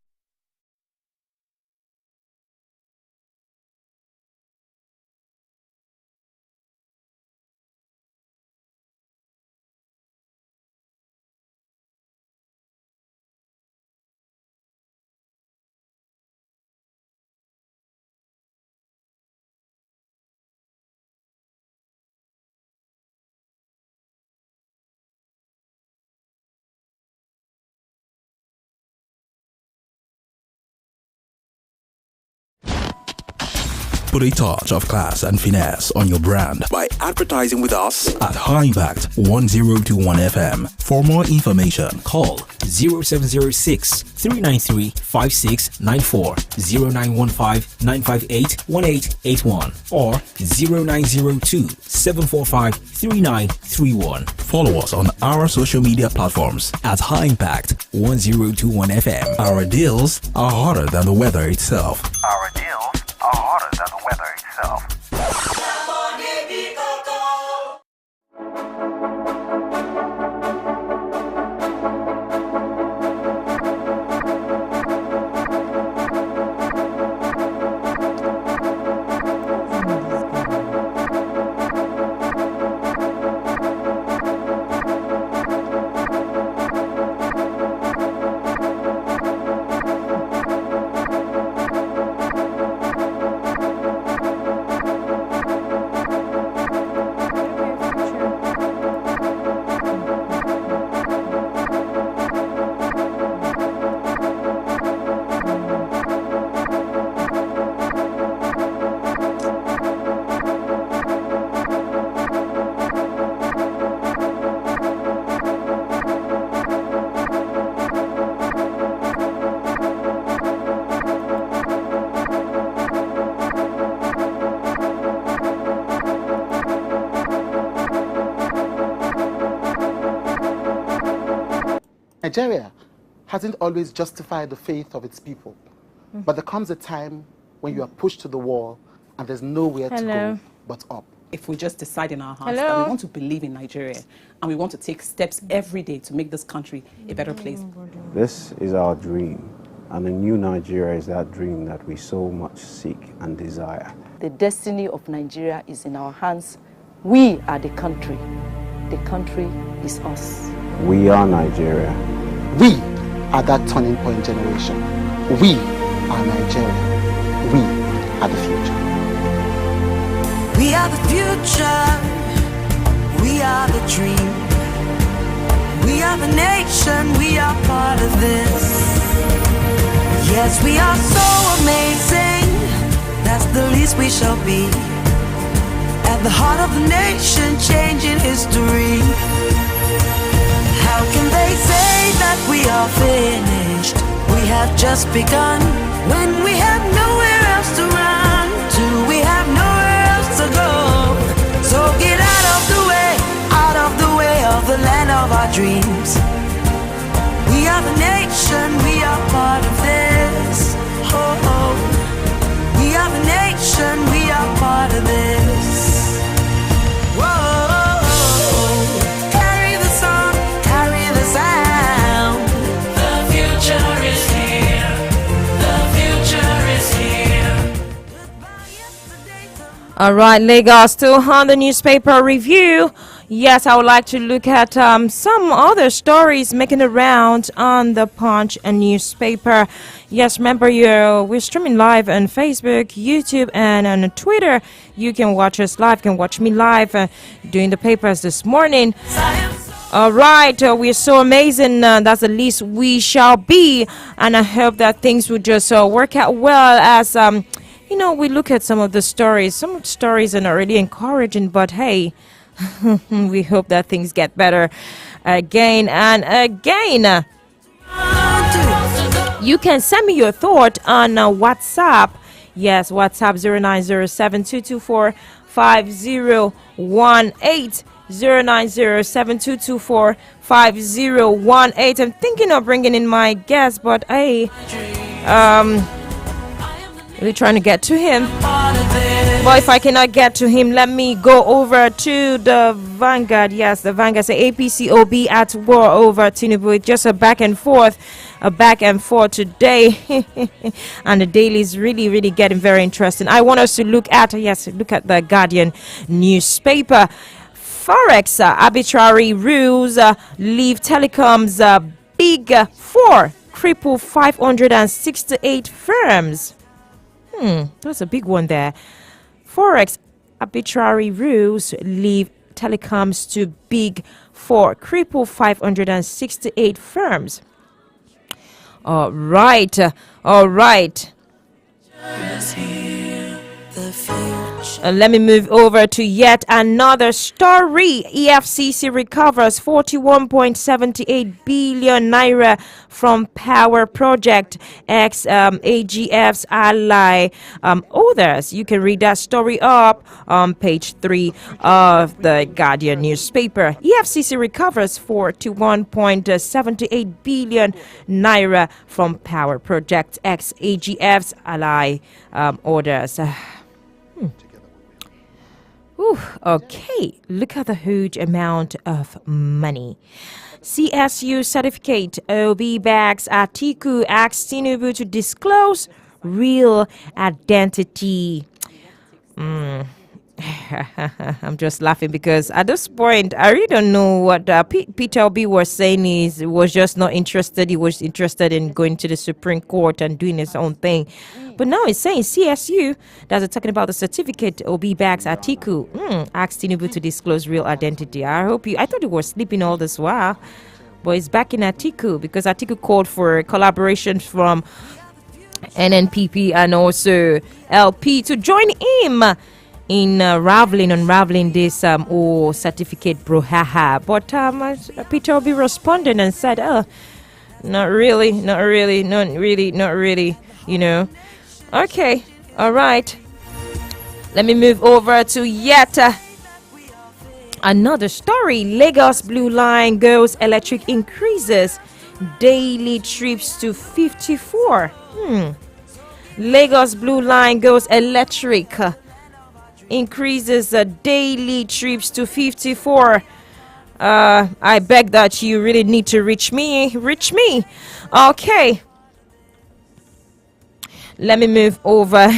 Speaker 4: Put a touch of class and finesse on your brand by advertising with us at High Impact 1021 FM. For more information, call 0706 393 5694 0915 958 1881 or 0902 745 3931. Follow us on our social media platforms at High Impact 1021 FM. Our deals are hotter than the weather itself.
Speaker 5: Our deals are hotter than the weather itself.
Speaker 21: Nigeria hasn't always justified the faith of its people. But there comes a time when you are pushed to the wall and there's nowhere to go but up.
Speaker 22: If we just decide in our hearts that we want to believe in Nigeria and we want to take steps every day to make this country a better place.
Speaker 23: This is our dream, and a new Nigeria is that dream that we so much seek and desire.
Speaker 24: The destiny of Nigeria is in our hands. We are the country. The country is us.
Speaker 23: We are Nigeria.
Speaker 21: We are that turning point generation. We are Nigeria. We are the future.
Speaker 25: We are the future. We are the dream. We are the nation. We are part of this. Yes, we are so amazing. That's the least we shall be. At the heart of the nation, changing history. How can they say that we are finished? We have just begun. When we have nowhere else to run to, we have nowhere else to go. So get out of the way of the land of our dreams. We are the nation, we are part of this. Oh, oh. We are the nation, we are part of this. Whoa, carry the song, carry the sound. The future is here. The future is here.
Speaker 10: All right, Lagos, still on the newspaper review. Yes, I would like to look at some other stories making the rounds on the Punch and newspaper. Yes, remember we're streaming live on Facebook, YouTube, and on Twitter. You can watch us live, can watch me live doing the papers this morning. All right, we're so amazing. That's the least we shall be. And I hope that things will just work out well as, we look at some of the stories. Some of the stories are not really encouraging, but hey, we hope that things get better again and again. You can send me your thought on WhatsApp. Yes, WhatsApp 0907-224-5018. 0907-224-5018. I'm thinking of bringing in my guest, but hey, we're trying to get to him. But if I cannot get to him, let me go over to the Vanguard. Yes, the Vanguard say APCOB at war over Tinubu. It's just a back and forth today. And the daily is really, really getting very interesting. I want us to look at the Guardian newspaper. Forex arbitrary rules leave telecoms big four, cripple 568 firms. That's a big one there. Forex arbitrary rules leave telecoms to big four, cripple 568 firms. All right. Let me move over to yet another story. EFCC recovers 41.78 billion naira from power project ex AGF's ally others. You can read that story up on page 3 of the Guardian newspaper. EFCC recovers 41.78 billion naira from power project ex AGF's ally orders. Okay, look at the huge amount of money. CSU certificate OB bags Atiku asks Tinubu to disclose real identity. I'm just laughing because at this point I really don't know what Peter Obi was saying. He was just not interested. He was interested in going to the Supreme Court and doing his own thing. But now he's saying CSU, that's talking about the certificate OB bags Atiku, asked Tinubu to disclose real identity. I thought he was sleeping all this while, but he's back in Atiku because Atiku called for collaboration from NNPP and also LP to join him in unraveling this certificate brouhaha. But Peter Obi responded and said, not really, Okay, all right. Let me move over to yet another story. Lagos Blue Line goes electric, increases daily trips to 54. Lagos Blue Line goes electric, increases daily trips to 54. I beg that you really need to reach me. Okay. Let me move over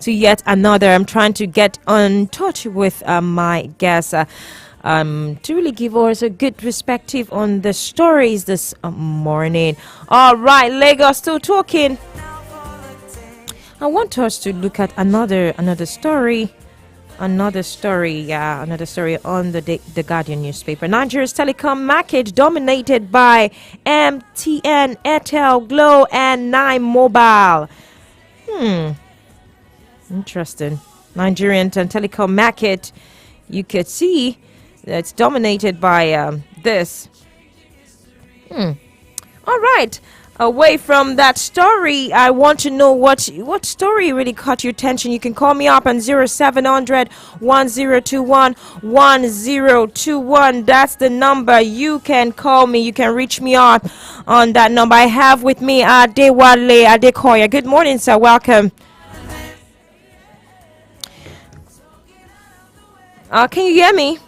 Speaker 10: to yet another. I'm trying to get in touch with my guest to really give us a good perspective on the stories this morning. All right, Lagos still talking. I want us to look at another story. Another story on the Guardian newspaper. Nigeria's telecom market dominated by MTN, Airtel, Glo, and Nine Mobile. Interesting. Nigerian telecom market, you could see that's dominated by this. All right. Away from that story, I want to know what story really caught your attention. You can call me up on 0700 1021 1021. That's the number. You can call me. You can reach me on that number. I have with me Adewale Adekoya. Good morning, sir. Welcome. Can you hear me?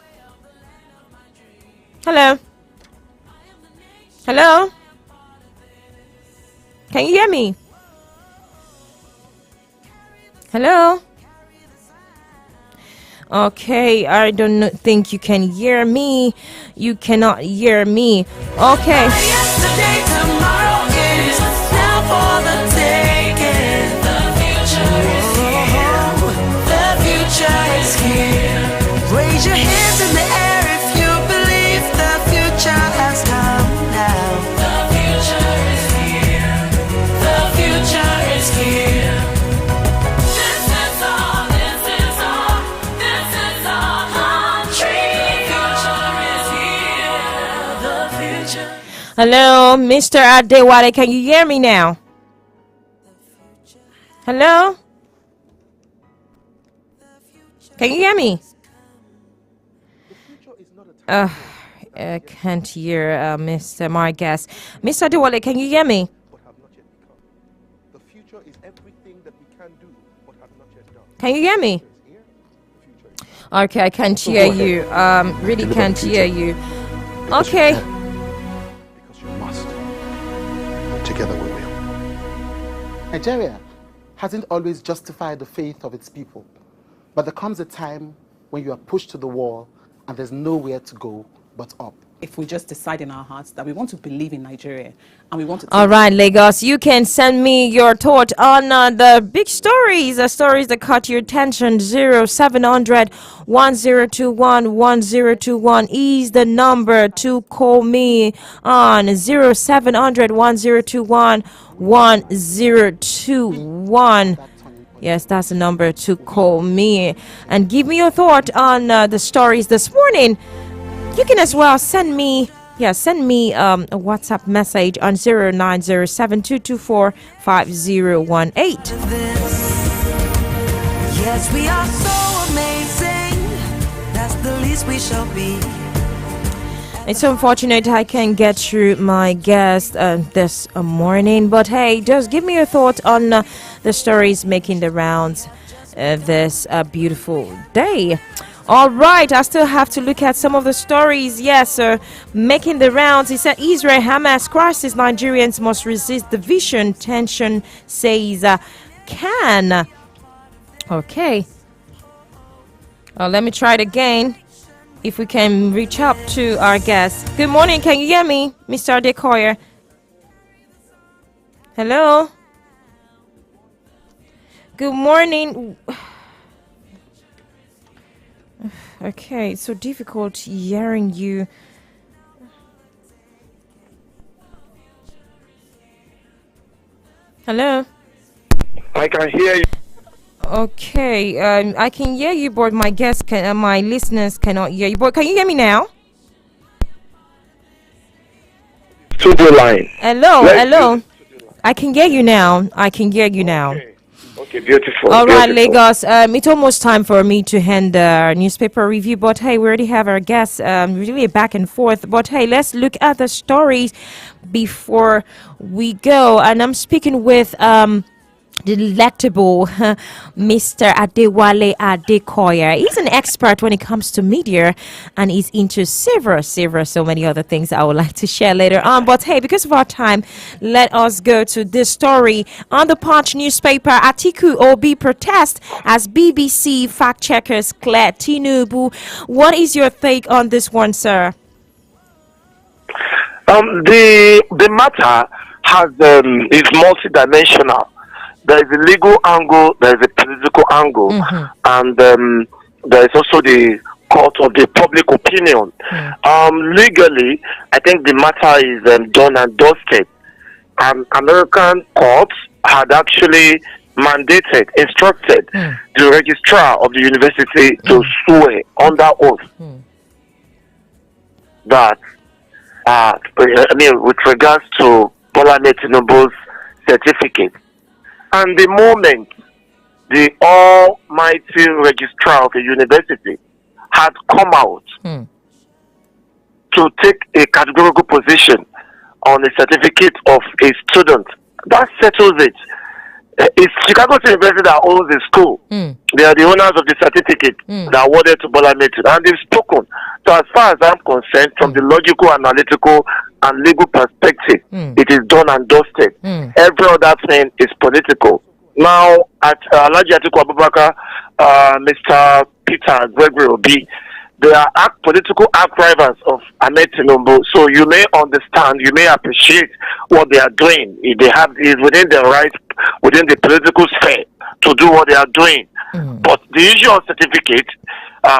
Speaker 10: Hello? Hello? Can you hear me? Hello? Okay, I don't think you can hear me. You cannot hear me. Okay.
Speaker 25: Yesterday, tomorrow is now for the taking. The future is here. The future is here. Raise your hands in the air if you believe the future has come now. The future is here. The future is here. This is our country. The future is here. The future.
Speaker 10: Hello, Mr. Adewale, can you hear me now? Hello? Can you hear me? I can't hear Mr. Margas. Mr. Adewale, can you hear me?
Speaker 21: The future is everything that we can do but have not yet done.
Speaker 10: Can you hear me? Okay, I can't hear you. Really can't hear you. Okay.
Speaker 21: Because you must. Together we will. Nigeria hasn't always justified the faith of its people. But there comes a time when you are pushed to the wall and there's nowhere to go but up.
Speaker 22: If we just decide in our hearts that we want to believe in Nigeria and we want to...
Speaker 10: All right, Lagos, you can send me your thought on the big stories, the stories that caught your attention. 0700 1021 1021 is the number to call me on. 0700 1021 1021. Yes, that's the number to call me and give me your thought on the stories this morning. You can as well send me a WhatsApp message on 0907-224-5018.
Speaker 25: Yes, we are so amazing. That's the least we shall be.
Speaker 10: It's unfortunate I can't get through my guest this morning, but hey, just give me your thoughts on the stories making the rounds this beautiful day. All right, I still have to look at some of the stories. Yes, making the rounds. He said Israel Hamas crisis. Nigerians must resist division. Tension says can. Okay. Let me try it again. If we can reach up to our guest. Good morning. Can you hear me, Mr. Adekoya? Hello. Good morning. Okay, it's so difficult hearing you. Hello?
Speaker 1: I can hear you.
Speaker 10: Okay, I can hear you, but my guests my listeners cannot hear you. But can you hear me now?
Speaker 1: Studio line.
Speaker 10: Hello. I can hear you now.
Speaker 1: Okay, beautiful.
Speaker 10: All right, Lagos. It's almost time for me to end the newspaper review, but hey, we already have our guests really back and forth. But hey, let's look at the stories before we go. And I'm speaking with the delectable Mr. Adewale Adekoya. He's an expert when it comes to media, and he's into several so many other things I would like to share later on. But hey, because of our time, let us go to this story on the Punch newspaper. Atiku Obi protest as BBC fact checkers clear Tinubu. What is your take on this one, sir?
Speaker 1: The matter has is multidimensional. There is a legal angle, there is a political angle, and there is also the court of the public opinion. Legally, I think the matter is done and dusted. American courts had actually instructed the registrar of the university to swear under oath that, with regards to Bola Tinubu's certificate. And the moment the almighty registrar of the university had come out to take a categorical position on the certificate of a student, that settles it. It's Chicago State University that owns the school. They are the owners of the certificate that are awarded to Bola Tinubu, and they've spoken. So as far as I'm concerned, from the logical, analytical, and legal perspective, it is done and dusted. Every other thing is political. Now, at Alhaji Atiku Abubakar, Mr. Peter Gregory Obi, they are political arch rivals of Ahmed Tinubu. So you may understand, you may appreciate what they are doing. They have is within their right, within the political sphere, to do what they are doing. But the issue of certificate,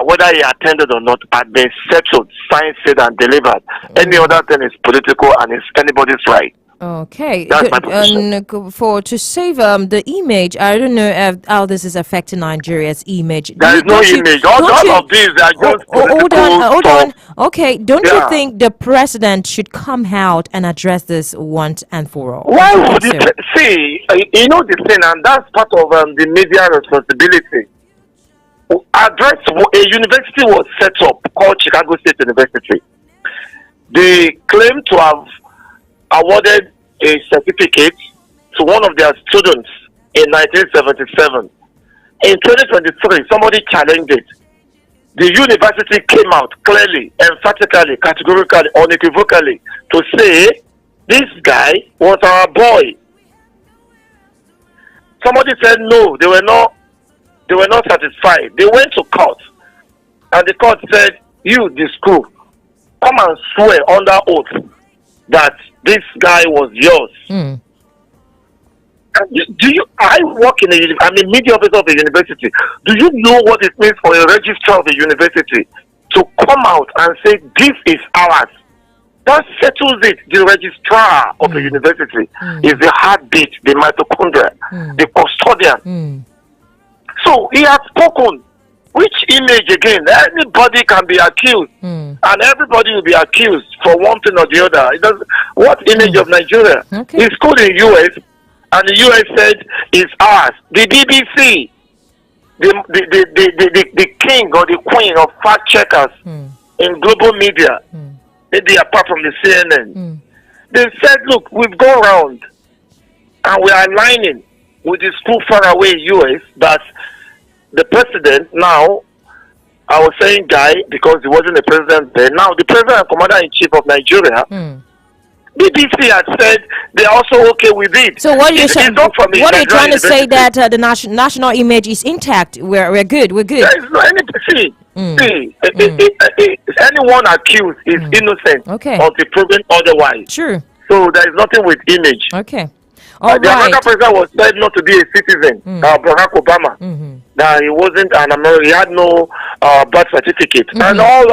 Speaker 1: whether he attended or not, had been settled, signed, said, and delivered. Any other thing is political and it's anybody's right.
Speaker 10: Okay.
Speaker 1: That's my position.
Speaker 10: And to save the image, I don't know how this is affecting Nigeria's image.
Speaker 1: There is no image. All of these are just political.
Speaker 10: Hold on. Okay, don't you think the president should come out and address this once and for all?
Speaker 1: Why would you see? You know the thing, and that's part of the media responsibility. Address a university was set up called Chicago State University. They claim to have awarded a certificate to one of their students in 1977. In 2023, somebody challenged it. The university came out clearly, emphatically, categorically, unequivocally to say this guy was our boy. Somebody said no, they were not satisfied. They went to court, and the court said, "You, the school, come and swear under oath that this guy was yours." I work I'm a media officer of a university. Do you know what it means for a registrar of a university to come out and say this is ours? That settles it. The registrar of a university is the heartbeat, the mitochondria, the custodian. So he has spoken. Which image again? Anybody can be accused, and everybody will be accused for one thing or the other. It does. What image of Nigeria? It's called in US, and the US said it's ours. The BBC, the king or the queen of fact checkers in global media, maybe apart from the CNN, they said, "Look, we've gone round, and we are aligning with the school far away US that." The president now, I was saying guy because he wasn't the president then. Now the president and commander-in-chief of Nigeria, BBC had said they're also okay with it.
Speaker 10: So what you're saying? What are you trying to say that the national image is intact? We're good. We're good.
Speaker 1: There is no anyone accused is innocent until proven otherwise.
Speaker 10: Sure.
Speaker 1: So there is nothing with image.
Speaker 10: Okay.
Speaker 1: The American president was said not to be a citizen, Barack Obama. That he wasn't an American, he had no birth certificate. And all,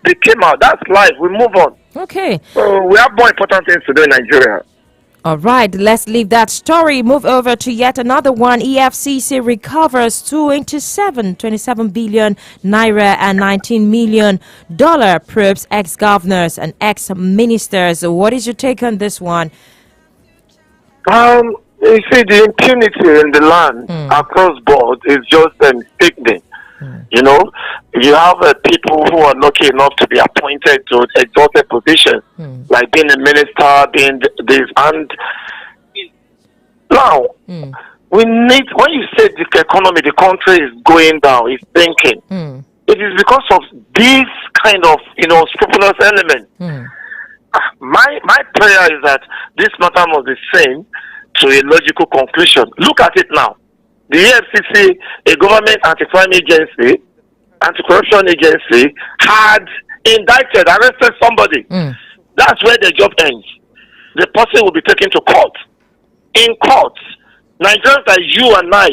Speaker 1: they came out. That's life. We move on.
Speaker 10: Okay.
Speaker 1: So we have more important things to do in Nigeria.
Speaker 10: All right, let's leave that story. Move over to yet another one. EFCC recovers 27 billion naira and $19 million probes ex-governors and ex-ministers. What is your take on this one?
Speaker 1: You see, the impunity in the land across board is just sickening. You know, you have people who are lucky enough to be appointed to exalted positions, like being a minister, being this, and now we need. When you say the economy, the country is going down, is thinking. It is because of this kind of scrupulous element. My prayer is that this matter must be seen to a logical conclusion. Look at it now. The EFCC, a government anti-crime agency, anti-corruption agency, had indicted, arrested somebody. That's where the job ends. The person will be taken to court. In court, Nigerians like you and I,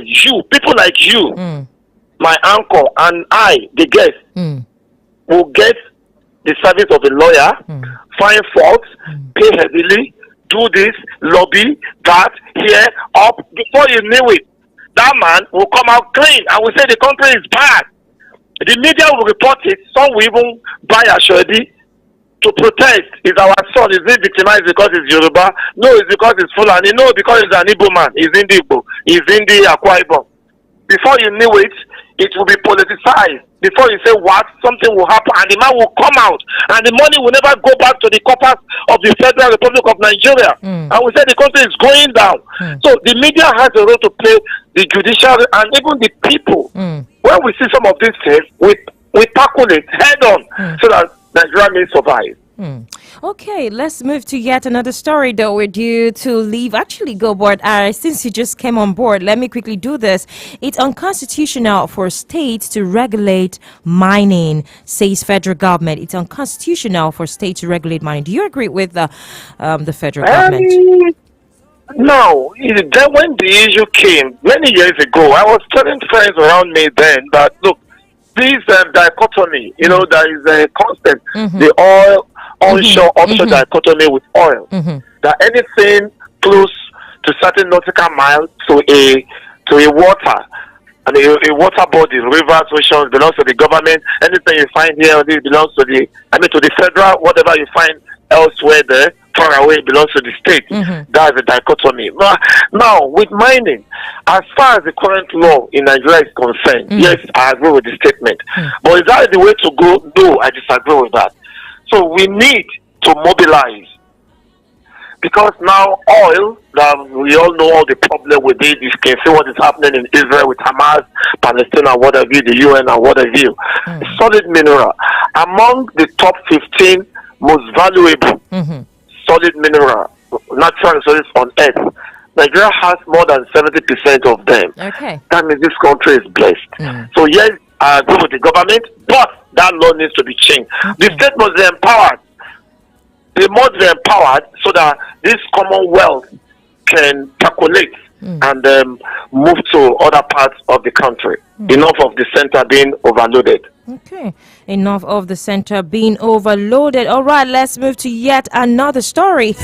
Speaker 1: people like you, my uncle, and I, the guest, will get the service of a lawyer, find faults, pay heavily, do this, lobby, that, here, up. Before you knew it, that man will come out clean and will say the country is bad. The media will report it. Some will even buy a shodi to protest. Is our son, is he victimized because he's Yoruba? No, it's because he's Fulani. No, because he's an Igbo man. He's in the Igbo. He's in the Akwa Ibom. Before you knew it, it will be politicized. Before you say what, something will happen, and the man will come out, and the money will never go back to the coffers of the Federal Republic of Nigeria. And we say the country is going down. So the media has a role to play, the judiciary, and even the people. When we see some of these things, we tackle it head on so that Nigeria may survive.
Speaker 10: Okay, let's move to yet another story, though. We're due to leave, actually go board. Since you just came on board, let me quickly do this. It's unconstitutional for states to regulate mining, says federal government. It's unconstitutional for states to regulate mining. Do you agree with the federal government?
Speaker 1: No. Then when the issue came many years ago, I was telling friends around me then that, look, this dichotomy, there is a constant, the oil, onshore, offshore dichotomy with oil. That anything close to certain nautical miles to a water, and a water body, rivers, oceans, belongs to the government. Anything you find here, this belongs to the federal, whatever you find elsewhere there, far away, belongs to the state. That's a dichotomy. Now, with mining, as far as the current law in Nigeria is concerned, yes, I agree with the statement. But is that the way to go? No, I disagree with that. So we need to mobilize, because now oil, that we all know all the problem with it. You can see what is happening in Israel with Hamas, Palestine, and what have you, the UN, and what have you. Solid mineral, among the top 15 most valuable solid mineral, natural resources on earth, Nigeria has more than 70% of them.
Speaker 10: Okay.
Speaker 1: That means this country is blessed. So yes, I agree with the government, but that law needs to be changed. The state must be empowered. They must be empowered so that this commonwealth can percolate and move to other parts of the country. Enough of the center being overloaded.
Speaker 10: Okay, enough of the center being overloaded. All right, let's move to yet another story.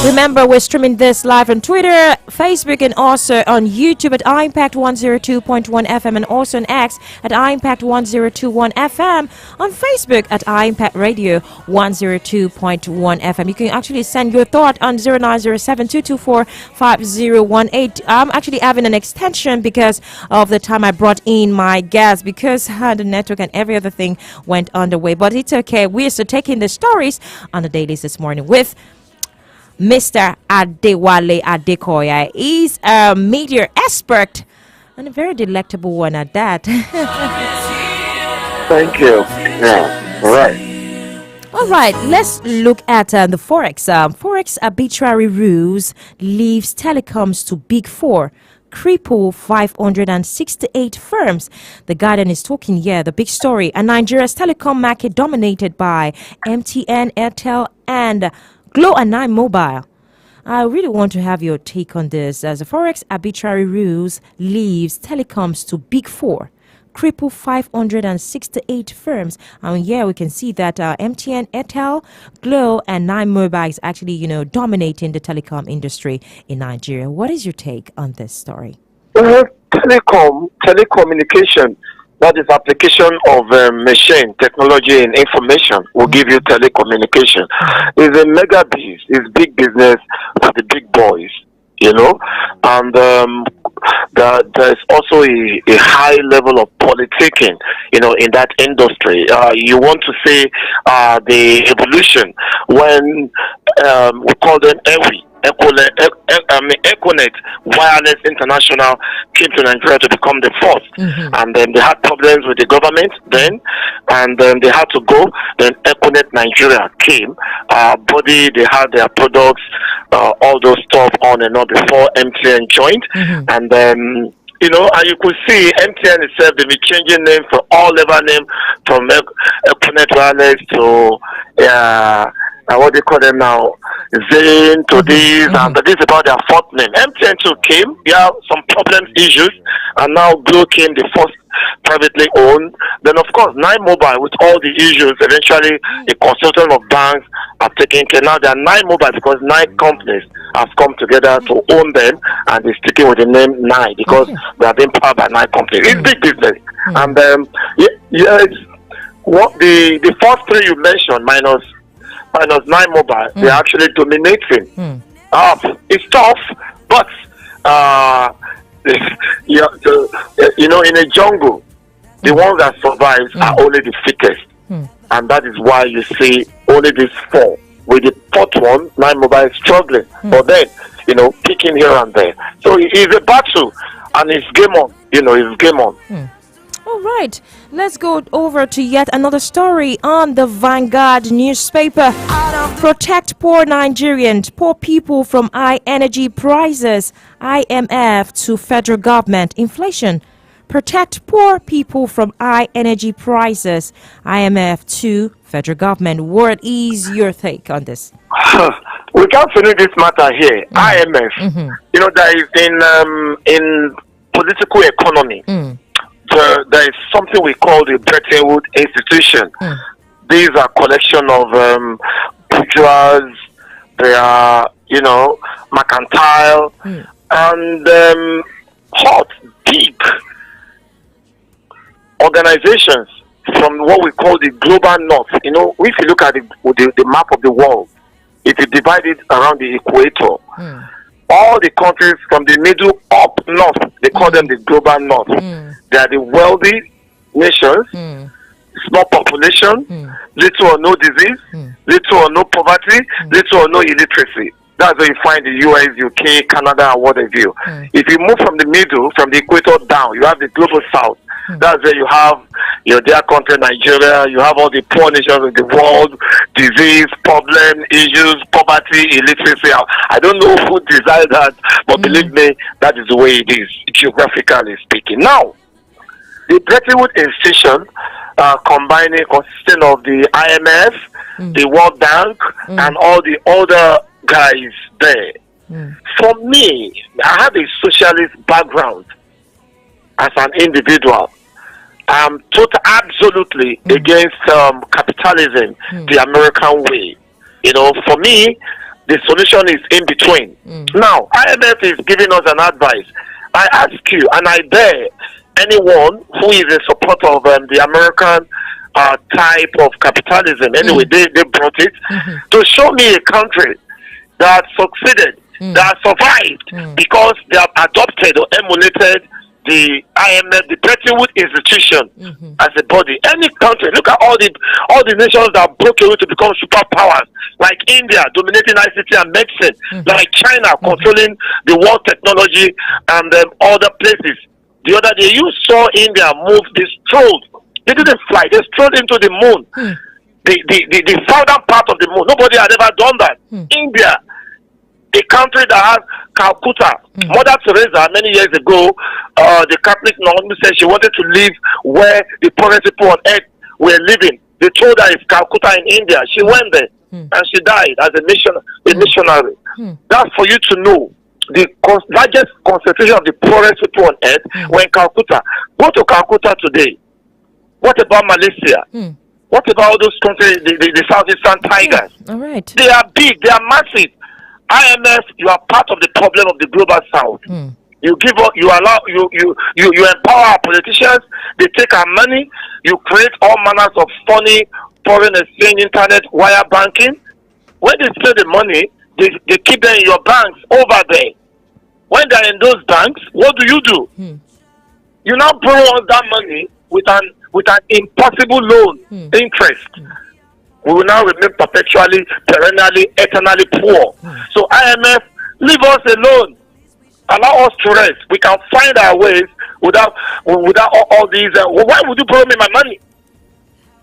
Speaker 10: Remember, we're streaming this live on Twitter, Facebook, and also on YouTube at impact 102.1 FM, and also on X at impact 1021 FM, on Facebook at impact radio 102.1 FM. You can actually send your thought on 0907-224-5018. I'm actually having an extension because of the time I brought in my guests, because the network and every other thing went underway. But it's okay. We're still taking the stories on the dailies this morning with Mr. Adewale Adekoya. He's a media expert and a very delectable one at that.
Speaker 1: Thank you. Yeah, all right.
Speaker 10: All right, let's look at the Forex. Forex arbitrary rules leaves telecoms to Big Four. Cripple 568 firms. The Guardian is talking here, the big story. And Nigeria's telecom market dominated by MTN, Airtel, and Glow and 9 Mobile. I really want to have your take on this, as the Forex arbitrary rules leaves telecoms to Big Four. Cripple 568 firms. And we can see that MTN, Airtel, Glow, and 9 Mobile is actually, dominating the telecom industry in Nigeria. What is your take on this story?
Speaker 1: Telecommunication, that is application of machine technology and information, will give you telecommunication. It's a mega business. It's big business for the big boys, and there's also a high level of politicking, in that industry. You want to see the evolution when we call them Econet Wireless International came to Nigeria to become the first, and then they had problems with the government then, and then they had to go. Then Econet Nigeria came, they had their products, all those stuff on and on before MTN joined, and then and you could see MTN itself, they've been changing name for all level name, from Econet Wireless to what they call them now, Zain to this, and this is about their fourth name. MTN 2 came, yeah, some problems, issues, and now Glo came, the first privately owned. Then, of course, Nine Mobile, with all the issues, eventually a consortium of banks have taken care. Now there are Nine Mobile because 9 companies have come together to own them, and they're sticking with the name Nine because they are being powered by 9 companies. It's big business. And yes, what the first 3 you mentioned, minus 9 Mobile, they're actually dominating. It's tough, but you know, in a jungle, the ones that survive are only the fittest, and that is why you see only these 4. With the 4th one, 9 Mobile is struggling, but then, you know, picking here and there. So it's a battle, and it's game on. You know, it's game on.
Speaker 10: All right, let's go over to yet another story on the Vanguard newspaper. Protect poor Nigerians, poor people from high energy prices. IMF to federal government. Inflation. Protect poor people from high energy prices. IMF to federal government. What is your take on this?
Speaker 1: We can't finish this matter here. IMF. You know, that is in political economy. There is something we call the Bretton Woods institution. These are collection of bourgeois, they are, you know, mercantile, and hot, big organizations from what we call the global north. You know, if you look at the map of the world, if you divide it around the equator, all the countries from the middle up north, they call them the global north. They are the wealthy nations, small population, little or no disease, little or no poverty, little or no illiteracy. That's where you find the US, UK, Canada, and what have you. If you move from the middle, from the equator down, you have the global south. That's where you have your dear country, Nigeria. You have all the poor nations of the world, disease, problem, issues, poverty, illiteracy. I don't know who designed that, but believe me, that is the way it is, geographically speaking. Now, the Bretton Woods institution, consisting of the IMF, the World Bank, and all the other guys there. For me, I have a socialist background as an individual. I'm absolutely against capitalism, the American way. You know, for me, the solution is in between. Now, IMF is giving us an advice. I ask you, and I dare anyone who is in support of the American type of capitalism, anyway, they brought it, to show me a country that succeeded, that survived, because they have adopted or emulated the IMF, the Bretton Woods institution as a body. Any country, look at all the nations that broke away to become superpowers, like India dominating ICT and medicine, like China controlling the world technology and other places. The other day, you saw India move, they strolled. They didn't fly, they strolled into the moon. The southern part of the moon. Nobody had ever done that. India, a country that has Calcutta. Mother Teresa, many years ago, the Catholic nun said she wanted to live where the poorest people on earth were living. They told her it's Calcutta in India. She went there and she died as a missionary. That's for you to know. The largest concentration of the poorest people on earth were in Calcutta. Go to Calcutta today. What about Malaysia? What about all those countries, the Southeastern Tigers?
Speaker 10: All right.
Speaker 1: They are big, they are massive. IMF, you are part of the problem of the global south. You give up, you allow, you empower our politicians, they take our money, you create all manners of funny foreign exchange, internet, wire banking. When they steal the money, they keep them in your banks over there. When they're in those banks, what do? You now borrow us that money with an impossible loan interest. We will now remain perpetually, perennially, eternally poor. So IMF, leave us alone. Allow us to rest. We can find our ways without all these. Why would you borrow me my money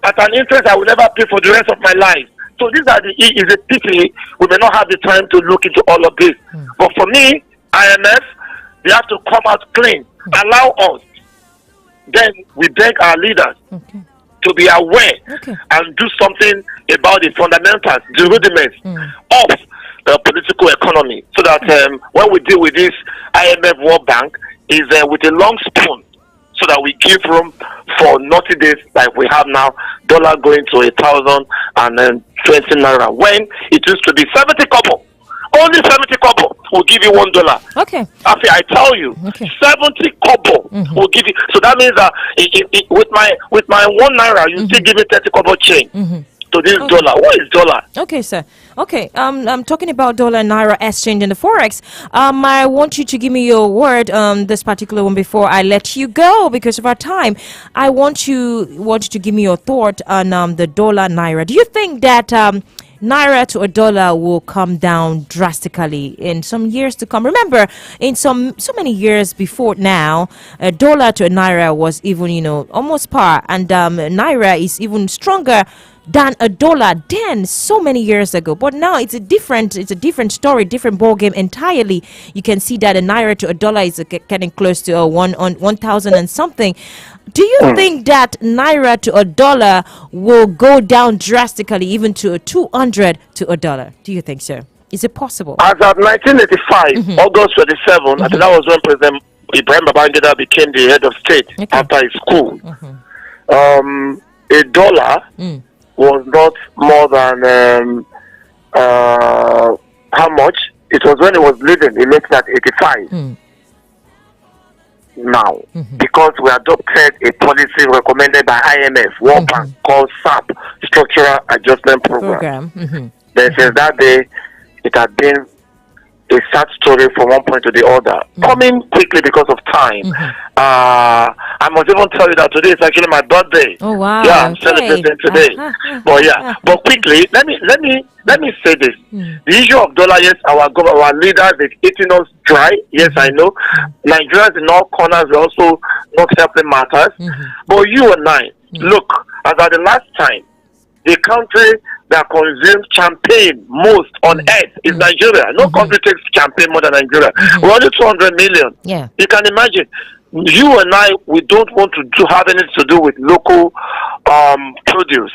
Speaker 1: at an interest I will never pay for the rest of my life? So these are is a pity we may not have the time to look into all of this. But for me, IMF, they have to come out clean. Allow us. Then we beg our leaders to be aware and do something about the fundamentals, the rudiments of the political economy, so that when we deal with this IMF World Bank, is with a long spoon, so that we give room for naughty days like we have now, dollar going to 1,020 naira, when it used to be 70 kobo. Only 70 kobo will give you $1.
Speaker 10: Okay.
Speaker 1: After I tell you, 70 kobo will give you. So that means that with my 1 naira, you still give me 30 kobo change to this dollar. What is dollar?
Speaker 10: Okay, sir. Okay. I'm talking about dollar and naira exchange in the forex. I want you to give me your word this particular one before I let you go because of our time. I want you to give me your thought on the dollar naira. Do you think that naira to a dollar will come down drastically in some years to come? Remember, in so many years before now, a dollar to a naira was even, almost par, and naira is even stronger than a dollar then so many years ago. But now it's a different story, different ball game entirely. You can see that a naira to a dollar is getting close to 1,000 and something. Do you think that naira to a dollar will go down drastically, even to a 200 to a dollar? Do you think so? Is it possible?
Speaker 1: As of 1985, August 27, I think that was when President Ibrahim Babangida became the head of state after his coup. A dollar was not more than how much? It was when he was living in 1985. Now, because we adopted a policy recommended by IMF, World Bank, called SAP, Structural Adjustment Program. Then since that day, it had been a sad story from one point to the other. Coming quickly because of time, I must even tell you that today is actually my birthday.
Speaker 10: Oh wow!
Speaker 1: Yeah, I'm celebrating today. But quickly, let me say this: the issue of dollar, yes, our leaders is eating us dry. Yes, I know. Nigerians in all corners are also not helping matters. But you and I, look, as at the last time, the country that consumes champagne most on earth is Nigeria. No country takes champagne more than Nigeria. We're only 200 million.
Speaker 10: Yeah.
Speaker 1: You can imagine. You and I, we don't want to have anything to do with local produce,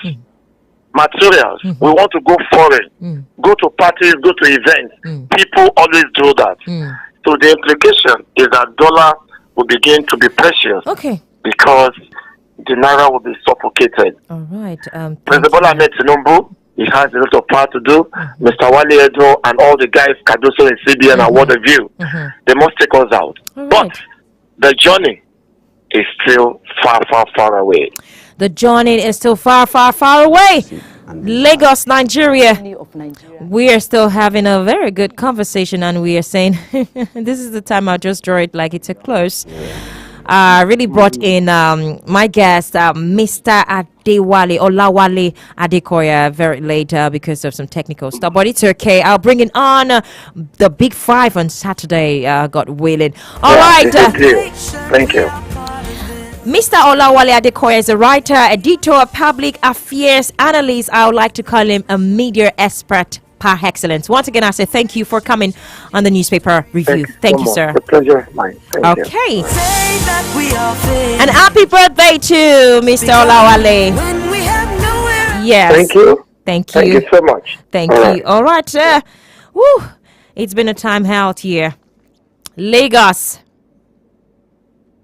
Speaker 1: materials. We want to go foreign, go to parties, go to events. People always do that. So the implication is that dollar will begin to be precious.
Speaker 10: Okay.
Speaker 1: Because the naira will be suffocated.
Speaker 10: All right.
Speaker 1: President Bola Ahmed Tinubu, he has a lot of power to do. Mr. Wale Edo and all the guys, Cardoso and CBN and what have you, they must take us out. But the journey is still far, far, far away.
Speaker 10: The journey is still far, far, far away. Lagos, Nigeria. We are still having a very good conversation, and we are saying this is the time I'll just draw it like it's a close. Really brought in my guest, Mr. Adewale Olawale Adekoya, very late because of some technical stuff, but it's okay. I'll bring it on the Big Five on Saturday. God willing. All right.
Speaker 1: Thank you.
Speaker 10: Mr. Olawale Adekoya is a writer, editor, public affairs analyst. I would like to call him a media expert par excellence. Once again, I say thank you for coming on the newspaper review. Thank you, sir.
Speaker 1: The pleasure is mine.
Speaker 10: Okay. And happy birthday to Mr. Olawale. Yes.
Speaker 1: Thank you.
Speaker 10: Thank you.
Speaker 1: Thank you so much.
Speaker 10: Thank you. All right, sir. Woo. It's been a time out here. Lagos.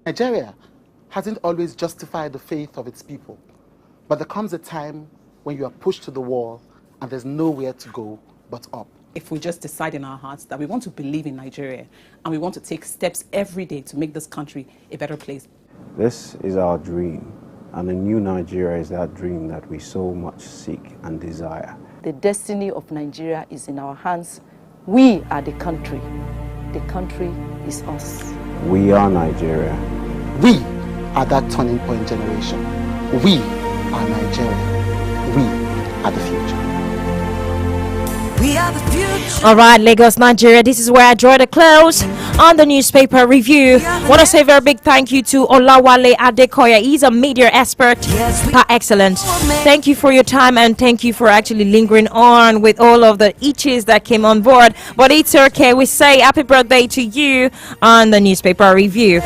Speaker 21: Nigeria hasn't always justified the faith of its people. But there comes a time when you are pushed to the wall and there's nowhere to go but up.
Speaker 22: If we just decide in our hearts that we want to believe in Nigeria and we want to take steps every day to make this country a better place.
Speaker 23: This is our dream, and a new Nigeria is that dream that we so much seek and desire.
Speaker 24: The destiny of Nigeria is in our hands. We are the country. The country is us.
Speaker 23: We are Nigeria.
Speaker 21: We are that turning point generation. We are Nigeria. We are the future.
Speaker 25: We are the future.
Speaker 10: All right, Lagos, Nigeria. This is where I draw the close on the newspaper review. Want to say a very big thank you to Olawale Adekoya. He's a media expert par excellence. Thank you for your time, and thank you for actually lingering on with all of the itches that came on board. But it's okay. We say happy birthday to you on the newspaper review.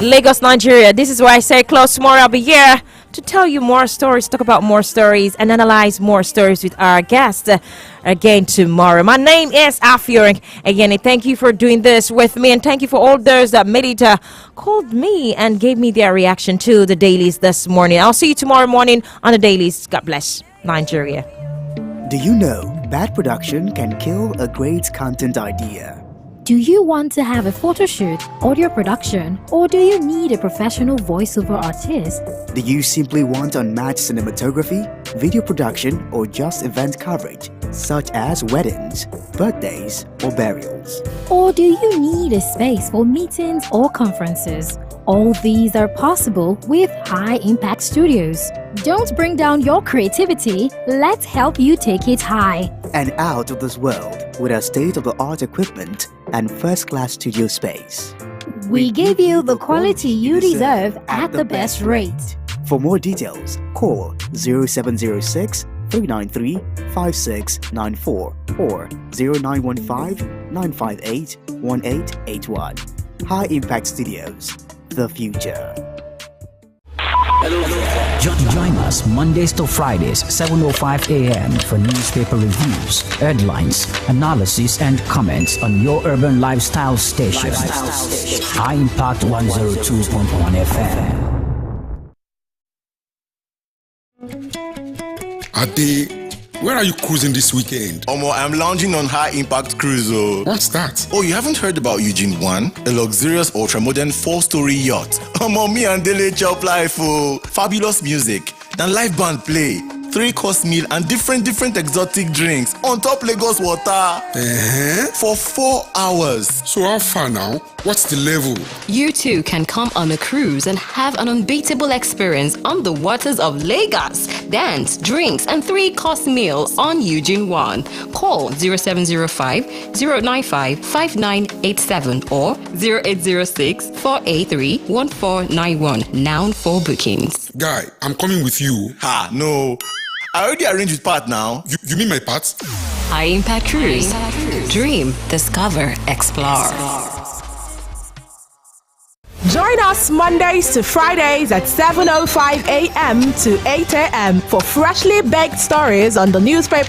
Speaker 10: Lagos, Nigeria. This is where I say close tomorrow. I'll be here to tell you more stories, talk about more stories, and analyze more stories with our guests again tomorrow. My name is Afioring. Again, thank you for doing this with me, and thank you for all those that made it called me and gave me their reaction to the dailies this morning. I'll see you tomorrow morning on the dailies. God bless Nigeria.
Speaker 17: Do you know bad production can kill a great content idea?
Speaker 18: Do you want to have a photo shoot, audio production, or do you need a professional voiceover artist?
Speaker 17: Do you simply want unmatched cinematography, video production, or just event coverage, such as weddings, birthdays, or burials?
Speaker 18: Or do you need a space for meetings or conferences? All these are possible with High Impact Studios. Don't bring down your creativity, let's help you take it high.
Speaker 17: And out of this world with our state-of-the-art equipment and first-class studio space.
Speaker 18: We give you the quality you deserve at the best rate.
Speaker 17: For more details, call 0706 393 5694 or 0915 958 1881. High Impact Studios, the future.
Speaker 16: Join us Mondays to Fridays, 7:05 a.m. for newspaper reviews, headlines, analysis, and comments on your urban lifestyle station. High Impact 102.1 FM.
Speaker 6: Ade, where are you cruising this weekend?
Speaker 7: Omo, I'm lounging on High Impact Cruise.
Speaker 6: What's that?
Speaker 7: Oh, you haven't heard about Eugene 1? A luxurious ultra-modern 4-story yacht. Omo, me and Dele chop life. Fabulous music. Then live band play. 3-course meal and different exotic drinks on top Lagos water. For 4 hours.
Speaker 6: So how far now? What's the level?
Speaker 8: You too can come on a cruise and have an unbeatable experience on the waters of Lagos. Dance, drinks, and 3-course meal on Eugene 1. Call 0705-095-5987 or 0806-483-1491. Now for bookings.
Speaker 6: Guy, I'm coming with you.
Speaker 7: Ha, no. I already arranged with Pat now.
Speaker 6: You mean my Pat?
Speaker 8: High Impact Cruise. Dream, discover, explore.
Speaker 3: Join us Mondays to Fridays at 7:05 a.m. to 8 a.m. for freshly baked stories on the newspaper